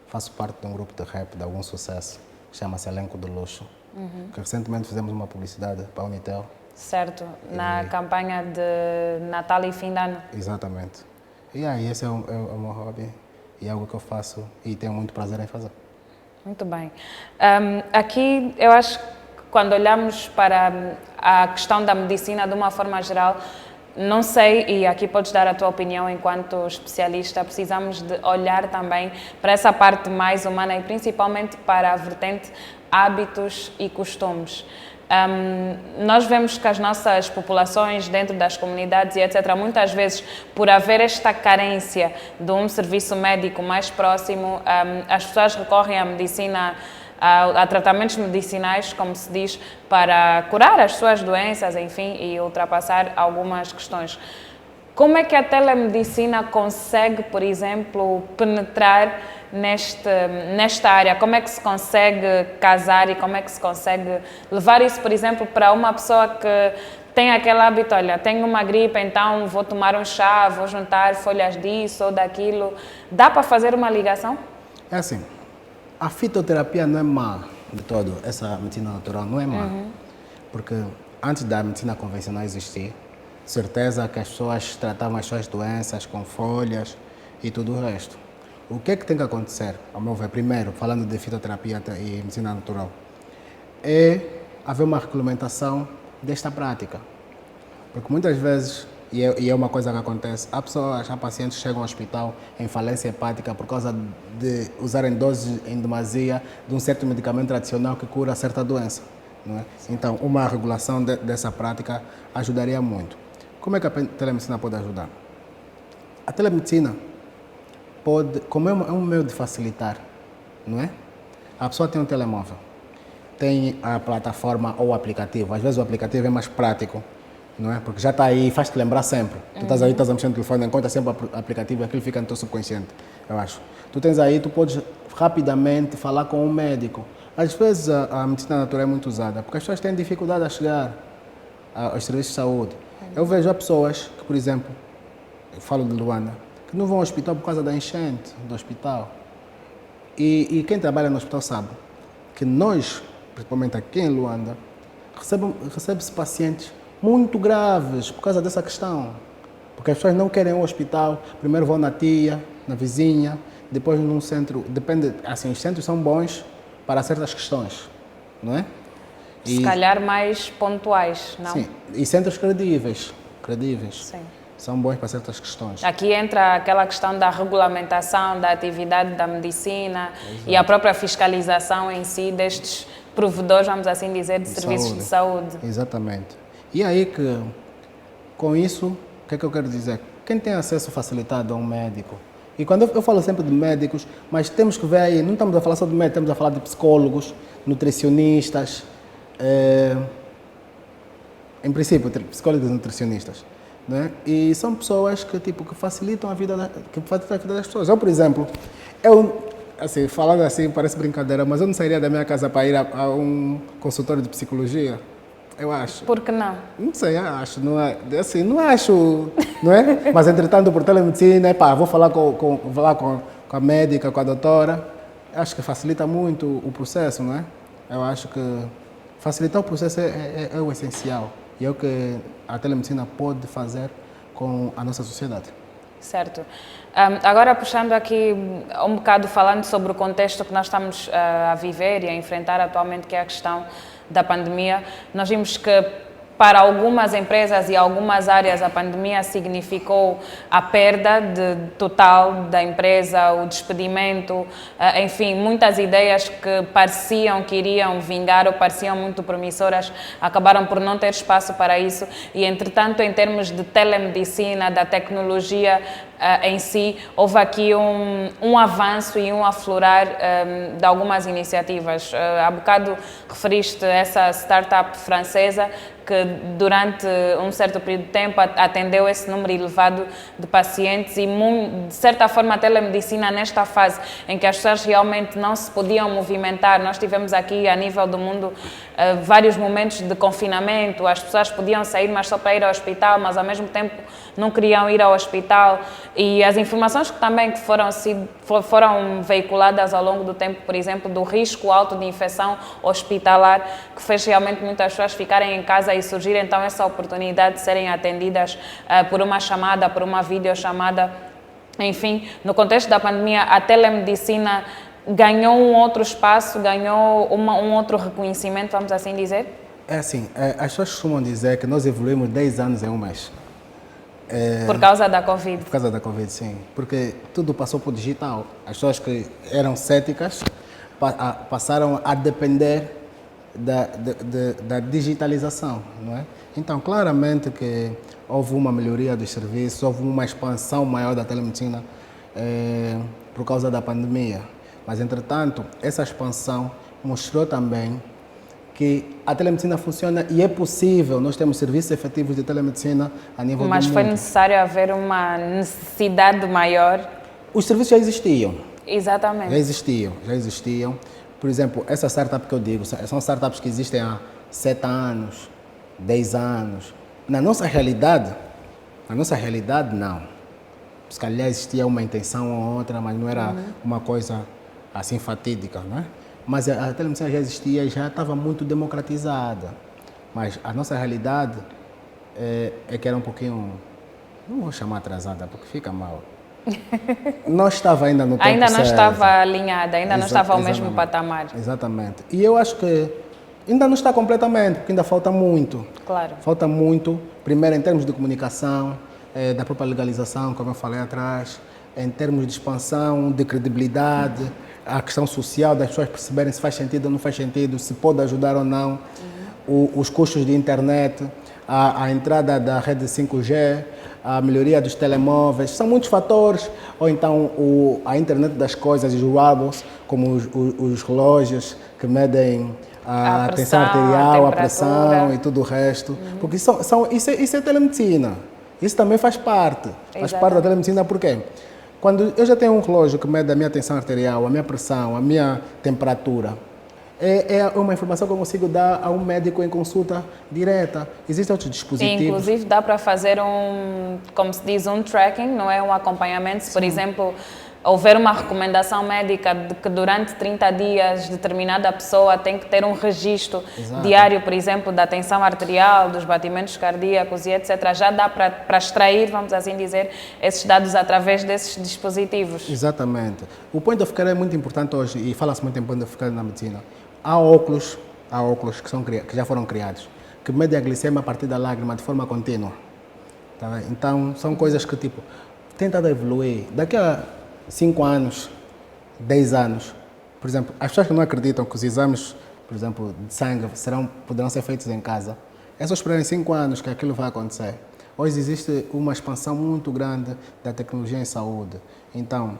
Faço parte de um grupo de rap de algum sucesso, chama-se Elenco do Luxo. Que recentemente fizemos uma publicidade para a Unitel. Certo, na campanha de Natal e fim de ano. Exatamente. E aí, esse é o meu hobby e é algo que eu faço e tenho muito prazer em fazer. Muito bem. Aqui, eu acho que quando olhamos para a questão da medicina de uma forma geral, não sei, e aqui podes dar a tua opinião enquanto especialista, precisamos de olhar também para essa parte mais humana e principalmente para a vertente hábitos e costumes. Nós vemos que as nossas populações dentro das comunidades e etc., muitas vezes, por haver esta carência de um serviço médico mais próximo, as pessoas recorrem à medicina, a tratamentos medicinais, como se diz, para curar as suas doenças, enfim, e ultrapassar algumas questões. Como é que a telemedicina consegue, por exemplo, penetrar nesta área? Como é que se consegue casar e como é que se consegue levar isso, por exemplo, para uma pessoa que tem aquele hábito, olha, tenho uma gripe, então vou tomar um chá, vou juntar folhas disso ou daquilo. Dá para fazer uma ligação? É assim, a fitoterapia não é má de todo, essa medicina natural não é má, porque antes da medicina convencional existir, certeza que as pessoas tratavam as suas doenças com folhas e tudo o resto. O que é que tem que acontecer, ao meu ver, primeiro, falando de fitoterapia e medicina natural, é haver uma regulamentação desta prática. Porque muitas vezes, e é uma coisa que acontece, há pacientes que chegam ao hospital em falência hepática por causa de usarem doses em demasia de um certo medicamento tradicional que cura certa doença. Não é? Então, uma regulação dessa prática ajudaria muito. Como é que a telemedicina pode ajudar? A telemedicina pode, como é um meio de facilitar, não é? A pessoa tem um telemóvel, tem a plataforma ou o aplicativo. Às vezes o aplicativo é mais prático, não é? Porque já está aí, faz-te lembrar sempre. Tu estás aí, estás a mexer no telefone, encontra sempre o aplicativo e aquilo fica no teu subconsciente, eu acho. Tu tens aí, tu podes rapidamente falar com um médico. Às vezes a medicina natural é muito usada, porque as pessoas têm dificuldade a chegar aos serviços de saúde. Eu vejo pessoas que, por exemplo, eu falo de Luanda, que não vão ao hospital por causa da enchente do hospital. E quem trabalha no hospital sabe que nós, principalmente aqui em Luanda, recebe-se pacientes muito graves por causa dessa questão. Porque as pessoas não querem ir ao hospital, primeiro vão na tia, na vizinha, depois num centro. Depende, assim, os centros são bons para certas questões, não é? Se calhar mais pontuais, não? Sim, e centros credíveis. Sim. São bons para certas questões. Aqui entra aquela questão da regulamentação da atividade da medicina. Exato. E a própria fiscalização em si destes provedores, vamos assim dizer, de serviços de saúde. Exatamente. E aí que, com isso, o que é que eu quero dizer? Quem tem acesso facilitado a um médico, e quando eu falo sempre de médicos, mas temos que ver aí, não estamos a falar só de médicos, estamos a falar de psicólogos, nutricionistas, em princípio, psicólogos e nutricionistas, né? E são pessoas que facilitam a vida das pessoas. Eu, por exemplo, assim, falando assim, parece brincadeira, mas eu não sairia da minha casa para ir a um consultório de psicologia, eu acho. Por que não? Não sei, acho, não é, assim, não acho, não é? Mas, entretanto, por telemedicina, vou falar com a médica, com a doutora, acho que facilita muito o processo, não é? Eu acho que facilitar o processo é o essencial e é o que a telemedicina pode fazer com a nossa sociedade. Certo. Agora, puxando aqui um bocado, falando sobre o contexto que nós estamos a viver e a enfrentar atualmente, que é a questão da pandemia, nós vimos que para algumas empresas e algumas áreas a pandemia significou a perda total da empresa, o despedimento, enfim, muitas ideias que pareciam que iriam vingar ou pareciam muito promissoras acabaram por não ter espaço para isso e, entretanto, em termos de telemedicina, da tecnologia em si, houve aqui um avanço e um aflorar de algumas iniciativas. Há bocado referiste essa startup francesa que durante um certo período de tempo atendeu esse número elevado de pacientes e, de certa forma, a telemedicina nesta fase em que as pessoas realmente não se podiam movimentar. Nós tivemos aqui, a nível do mundo, vários momentos de confinamento, as pessoas podiam sair, mas só para ir ao hospital, mas ao mesmo tempo não queriam ir ao hospital e as informações que também foram veiculadas ao longo do tempo, por exemplo, do risco alto de infecção hospitalar, que fez realmente muitas pessoas ficarem em casa e surgir então essa oportunidade de serem atendidas por uma chamada, por uma videochamada. Enfim, no contexto da pandemia, a telemedicina ganhou um outro espaço, ganhou um outro reconhecimento, vamos assim dizer? É assim, as pessoas costumam dizer que nós evoluímos 10 anos em um mês. Por causa da Covid. Por causa da Covid, sim. Porque tudo passou para o digital. As pessoas que eram céticas passaram a depender da digitalização, não é? Então, claramente que houve uma melhoria dos serviços, houve uma expansão maior da telemedicina por causa da pandemia. Mas, entretanto, essa expansão mostrou também que a telemedicina funciona e é possível, nós temos serviços efetivos de telemedicina a nível do mundo. Mas foi necessário haver uma necessidade maior? Os serviços já existiam. Exatamente. Já existiam. Por exemplo, essa startup que eu digo, são startups que existem há 7 anos, 10 anos. Na nossa realidade, não. Se calhar existia uma intenção ou outra, mas não era uma coisa assim fatídica, não é? Mas a telemedicina já existia e já estava muito democratizada. Mas a nossa realidade é que era um pouquinho, não vou chamar atrasada, porque fica mal. Não estava ainda no tempo Ainda não certo. estava alinhada, ainda não estava ao mesmo patamar. Exatamente. E eu acho que ainda não está completamente, porque ainda falta muito. Claro. Falta muito, primeiro em termos de comunicação, da própria legalização, como eu falei atrás, em termos de expansão, de credibilidade, a questão social das pessoas perceberem se faz sentido ou não faz sentido, se pode ajudar ou não, os custos de internet, a entrada da rede 5G, a melhoria dos telemóveis, são muitos fatores, ou então a internet das coisas, os wearables, como os relógios que medem a tensão arterial, a pressão e tudo o resto, porque isso é telemedicina, isso também faz parte da telemedicina, por quê? Quando eu já tenho um relógio que mede a minha tensão arterial, a minha pressão, a minha temperatura, é uma informação que eu consigo dar a um médico em consulta direta. Existem outros dispositivos. Inclusive dá para fazer como se diz, um tracking, não é? Um acompanhamento. Se, por exemplo, houver uma recomendação médica de que durante 30 dias determinada pessoa tem que ter um registro diário, por exemplo, da tensão arterial, dos batimentos cardíacos e etc. Já dá para extrair, vamos assim dizer, esses dados através desses dispositivos. Exatamente. O point of care é muito importante hoje e fala-se muito em point of care na medicina. Há óculos que já foram criados, que medem a glicemia a partir da lágrima de forma contínua. Tá bem? Então, são coisas que, tipo, tenta evoluir. Daqui a 5 anos, 10 anos, por exemplo, as pessoas que não acreditam que os exames, por exemplo, de sangue poderão ser feitos em casa, é só esperar em 5 anos que aquilo vai acontecer. Hoje existe uma expansão muito grande da tecnologia em saúde. Então,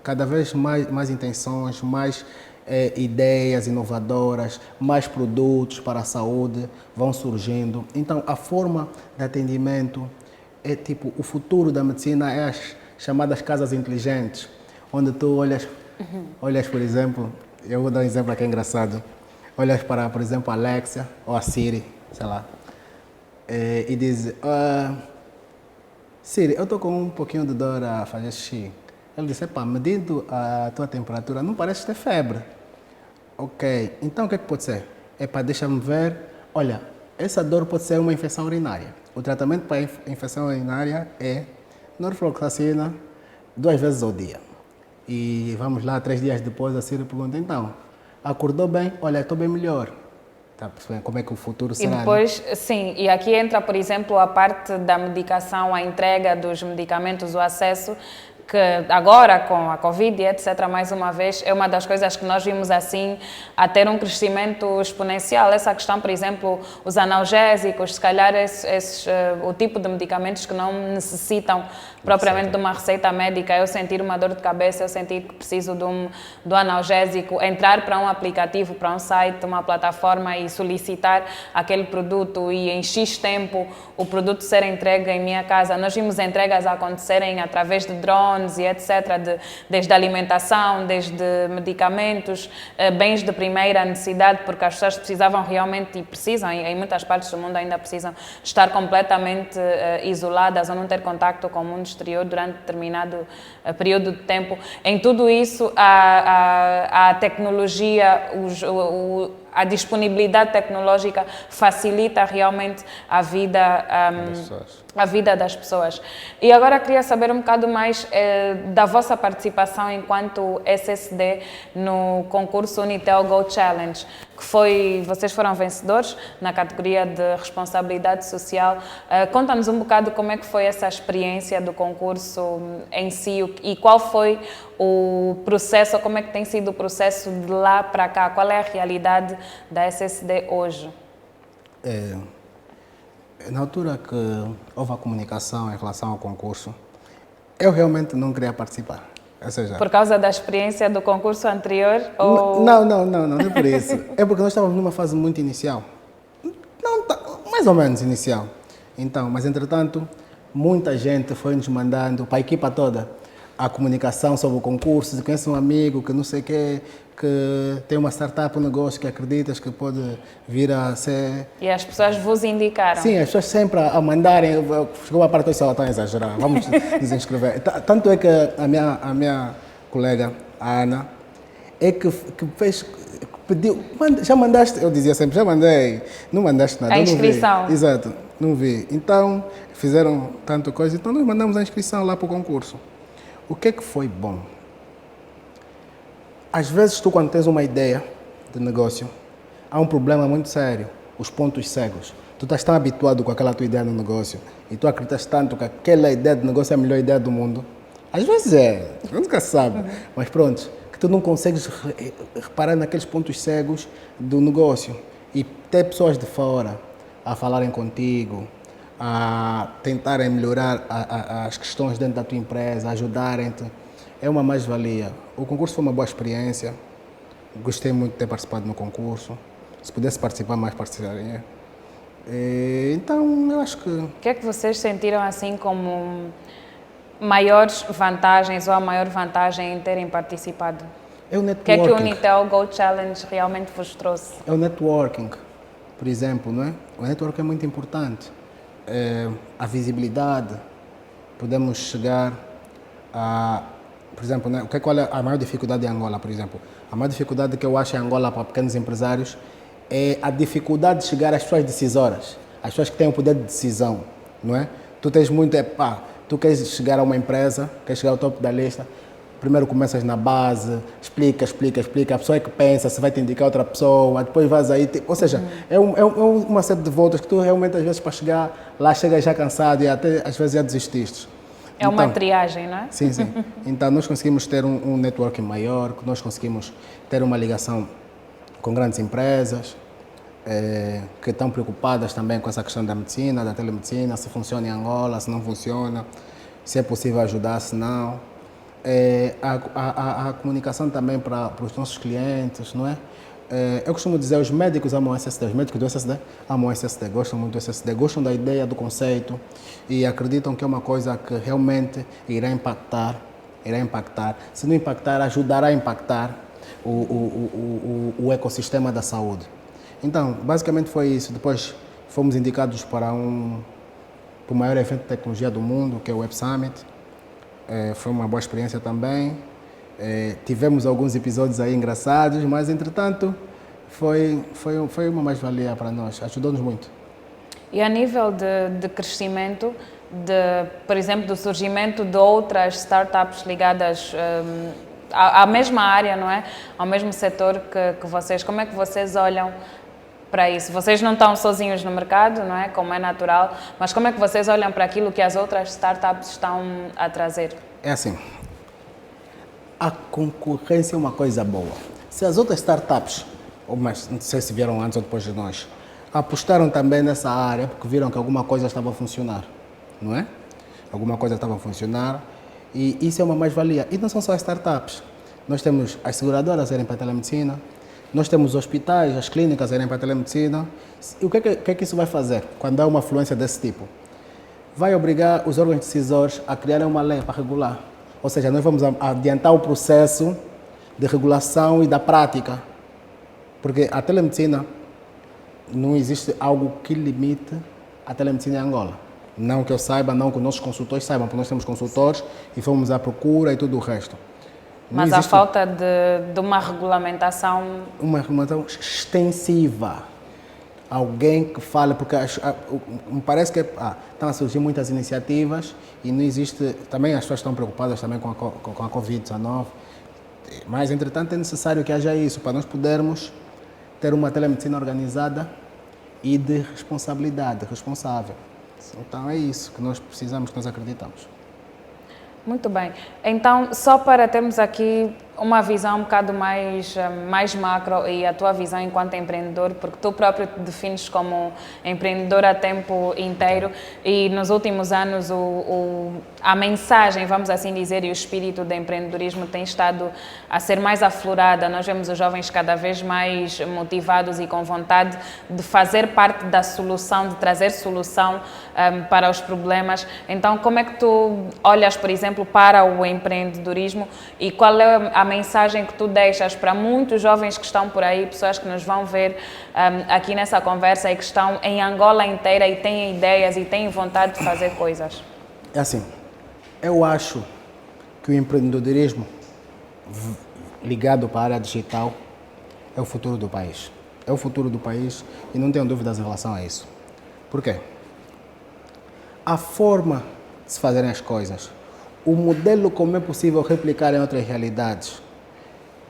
cada vez mais intenções, mais ideias inovadoras, mais produtos para a saúde vão surgindo. Então, a forma de atendimento é tipo, o futuro da medicina é as chamadas casas inteligentes, onde tu olhas, por exemplo, eu vou dar um exemplo aqui engraçado, olhas para, por exemplo, a Alexa ou a Siri, sei lá, e diz, Siri, eu estou com um pouquinho de dor a fazer xixi. Ele disse, medindo a tua temperatura, não parece ter febre. Ok, então o que é que pode ser? Deixa-me ver, olha, essa dor pode ser uma infecção urinária. O tratamento para a infecção urinária é norfloxacina 2 vezes ao dia. E vamos lá, 3 dias depois, a Siri pergunta, então, acordou bem? Olha, estou bem melhor. Tá percebendo como é que o futuro será? E depois, sim, e aqui entra, por exemplo, a parte da medicação, a entrega dos medicamentos, o acesso, que agora com a Covid e etc, mais uma vez, é uma das coisas que nós vimos assim a ter um crescimento exponencial. Essa questão, por exemplo, os analgésicos, se calhar o tipo de medicamentos que não necessitam propriamente de uma receita médica, eu sentir uma dor de cabeça, eu sentir que preciso do analgésico, entrar para um aplicativo, para um site, uma plataforma e solicitar aquele produto e em X tempo o produto ser entregue em minha casa. Nós vimos entregas acontecerem através de drones e etc, desde alimentação, desde medicamentos, bens de primeira necessidade, porque as pessoas precisavam realmente e precisam, em muitas partes do mundo ainda precisam estar completamente isoladas ou não ter contacto com o mundo exterior durante determinado período de tempo. Em tudo isso, a tecnologia, a disponibilidade tecnológica facilita realmente a vida das pessoas. E agora queria saber um bocado mais da vossa participação enquanto SSD no concurso Unitel Go Challenge, que vocês foram vencedores na categoria de responsabilidade social. Conta-nos um bocado como é que foi essa experiência do concurso em si e qual foi o processo, como é que tem sido o processo de lá para cá, qual é a realidade da SSD hoje? Na altura que houve a comunicação em relação ao concurso, eu realmente não queria participar. Ou seja, por causa da experiência do concurso anterior? Ou... Não é por isso. É porque nós estávamos numa fase muito inicial. Mais ou menos inicial. Então, mas entretanto, muita gente foi nos mandando, para a equipa toda, a comunicação sobre o concurso, se conhece um amigo que não sei o quê, que tem uma startup, um negócio que acreditas que pode vir a ser... E as pessoas vos indicaram? Sim, as pessoas sempre a mandarem, chegou a parte que eu estava a exagerar, vamos nos inscrever. Tanto é que a minha colega, a Ana, é que fez, que pediu, já mandaste? Eu dizia sempre, já mandei, não mandaste nada. A inscrição. Não vi. Exato, não vi. Então, fizeram tanta coisa, então nós mandamos a inscrição lá para o concurso. O que é que foi bom? Às vezes tu, quando tens uma ideia de negócio, há um problema muito sério, os pontos cegos. Tu estás tão habituado com aquela tua ideia no negócio e tu acreditas tanto que aquela ideia de negócio é a melhor ideia do mundo. Às vezes nunca se sabe, mas pronto, que tu não consegues reparar naqueles pontos cegos do negócio e ter pessoas de fora a falarem contigo, a tentarem melhorar as questões dentro da tua empresa, ajudarem-te, é uma mais-valia. O concurso foi uma boa experiência, gostei muito de ter participado no concurso, se pudesse participar mais, participaria. Então, eu acho que... O que é que vocês sentiram assim como maiores vantagens ou a maior vantagem em terem participado? É o networking. O que é que o Unitel Go Challenge realmente vos trouxe? É o networking, por exemplo, não é? O networking é muito importante. A visibilidade, podemos chegar a, por exemplo, né, qual é a maior dificuldade em Angola, por exemplo? A maior dificuldade que eu acho em Angola para pequenos empresários é a dificuldade de chegar às pessoas decisoras, às pessoas que têm o poder de decisão, não é? Tu tens muito, tu queres chegar a uma empresa, queres chegar ao topo da lista, primeiro começas na base, explica, a pessoa é que pensa, se vai te indicar outra pessoa, depois vais aí, ou seja, é uma série de voltas que tu realmente às vezes para chegar lá, chegas já cansado e até às vezes já desististe. É uma triagem, não é? Sim. Então nós conseguimos ter um networking maior, nós conseguimos ter uma ligação com grandes empresas que estão preocupadas também com essa questão da medicina, da telemedicina, se funciona em Angola, se não funciona, se é possível ajudar, se não. A comunicação também para os nossos clientes, não é? Eu costumo dizer, os médicos amam o SSD, os médicos do SSD amam o SSD, gostam muito do SSD, gostam da ideia, do conceito e acreditam que é uma coisa que realmente irá impactar, se não impactar, ajudará a impactar o ecossistema da saúde. Então, basicamente foi isso. Depois fomos indicados para o maior evento de tecnologia do mundo, que é o Web Summit. Foi uma boa experiência também. Tivemos alguns episódios aí engraçados, mas entretanto foi uma mais-valia para nós, ajudou-nos muito. E a nível de crescimento, por exemplo, do surgimento de outras startups ligadas à mesma área, não é? Ao mesmo setor que vocês, como é que vocês olham para isso? Vocês não estão sozinhos no mercado, não é? Como é natural, mas como é que vocês olham para aquilo que as outras startups estão a trazer? É assim, a concorrência é uma coisa boa. Se as outras startups, mas não sei se vieram antes ou depois de nós, apostaram também nessa área porque viram que alguma coisa estava a funcionar, não é? Alguma coisa estava a funcionar e isso é uma mais-valia. E não são só as startups. Nós temos as seguradoras a irem para a telemedicina, nós temos os hospitais, as clínicas a irem para a telemedicina. E o que é que isso vai fazer quando há uma fluência desse tipo? Vai obrigar os órgãos decisores a criarem uma lei para regular. Ou seja, nós vamos adiantar o processo de regulação e da prática. Porque a telemedicina, não existe algo que limite a telemedicina em Angola. Não que eu saiba, não que os nossos consultores saibam, porque nós temos consultores e fomos à procura e tudo o resto. Mas Não a existe falta de uma regulamentação. uma regulamentação extensiva. Alguém que fale, porque me parece que estão a surgir muitas iniciativas e não existe. Também as pessoas estão preocupadas também com a Covid-19, mas entretanto é necessário que haja isso para nós podermos ter uma telemedicina organizada e de responsabilidade, responsável. Então é isso que nós precisamos, que nós acreditamos. Muito bem. Então, só para termos aqui uma visão um bocado mais macro e a tua visão enquanto empreendedor, porque tu próprio te defines como empreendedor a tempo inteiro e nos últimos anos a mensagem, vamos assim dizer, e o espírito do empreendedorismo tem estado a ser mais aflorada. Nós vemos os jovens cada vez mais motivados e com vontade de fazer parte da solução, de trazer solução para os problemas. Então, como é que tu olhas, por exemplo, para o empreendedorismo e qual é a mensagem que tu deixas para muitos jovens que estão por aí, pessoas que nos vão ver aqui nessa conversa e que estão em Angola inteira e têm ideias e têm vontade de fazer coisas? É assim, eu acho que o empreendedorismo ligado para a área digital é o futuro do país. É o futuro do país e não tenho dúvidas em relação a isso. Por quê? A forma de se fazerem as coisas, o modelo como é possível replicar em outras realidades,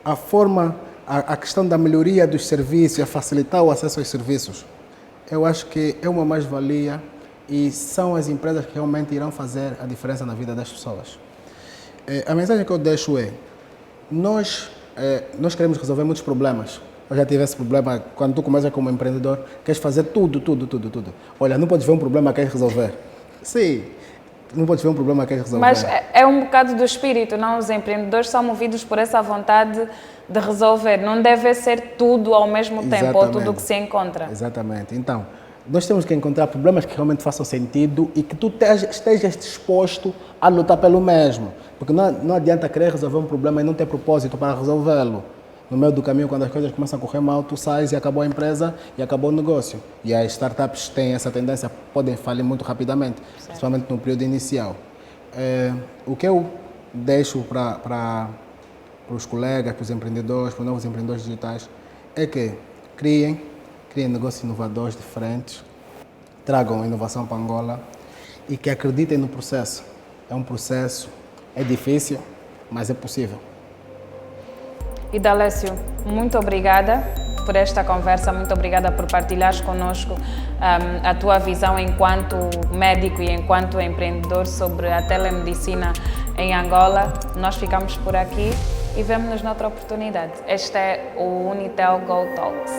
a forma, a questão da melhoria dos serviços, a facilitar o acesso aos serviços, eu acho que é uma mais-valia e são as empresas que realmente irão fazer a diferença na vida das pessoas. A mensagem que eu deixo é, nós queremos resolver muitos problemas. Eu já tive esse problema, quando tu começas como empreendedor, queres fazer tudo. Olha, não podes ver um problema, queres resolver. Sim. Não podes ver um problema que queres resolver. Mas é um bocado do espírito, não? Os empreendedores são movidos por essa vontade de resolver. Não deve ser tudo ao mesmo tempo, ou tudo o que se encontra. Exatamente. Então, nós temos que encontrar problemas que realmente façam sentido e que tu estejas disposto a lutar pelo mesmo. Porque não adianta querer resolver um problema e não ter propósito para resolvê-lo. No meio do caminho, quando as coisas começam a correr mal, tu sais e acabou a empresa e acabou o negócio. E as startups têm essa tendência, podem falir muito rapidamente, certo, principalmente no período inicial. O que eu deixo para os colegas, para os empreendedores, para os novos empreendedores digitais, é que criem negócios inovadores, diferentes, tragam inovação para Angola e que acreditem no processo. É um processo, é difícil, mas é possível. Idalécio, muito obrigada por esta conversa, muito obrigada por partilhares connosco a tua visão enquanto médico e enquanto empreendedor sobre a telemedicina em Angola. Nós ficamos por aqui e vemo-nos noutra oportunidade. Este é o Unitel Go Talks.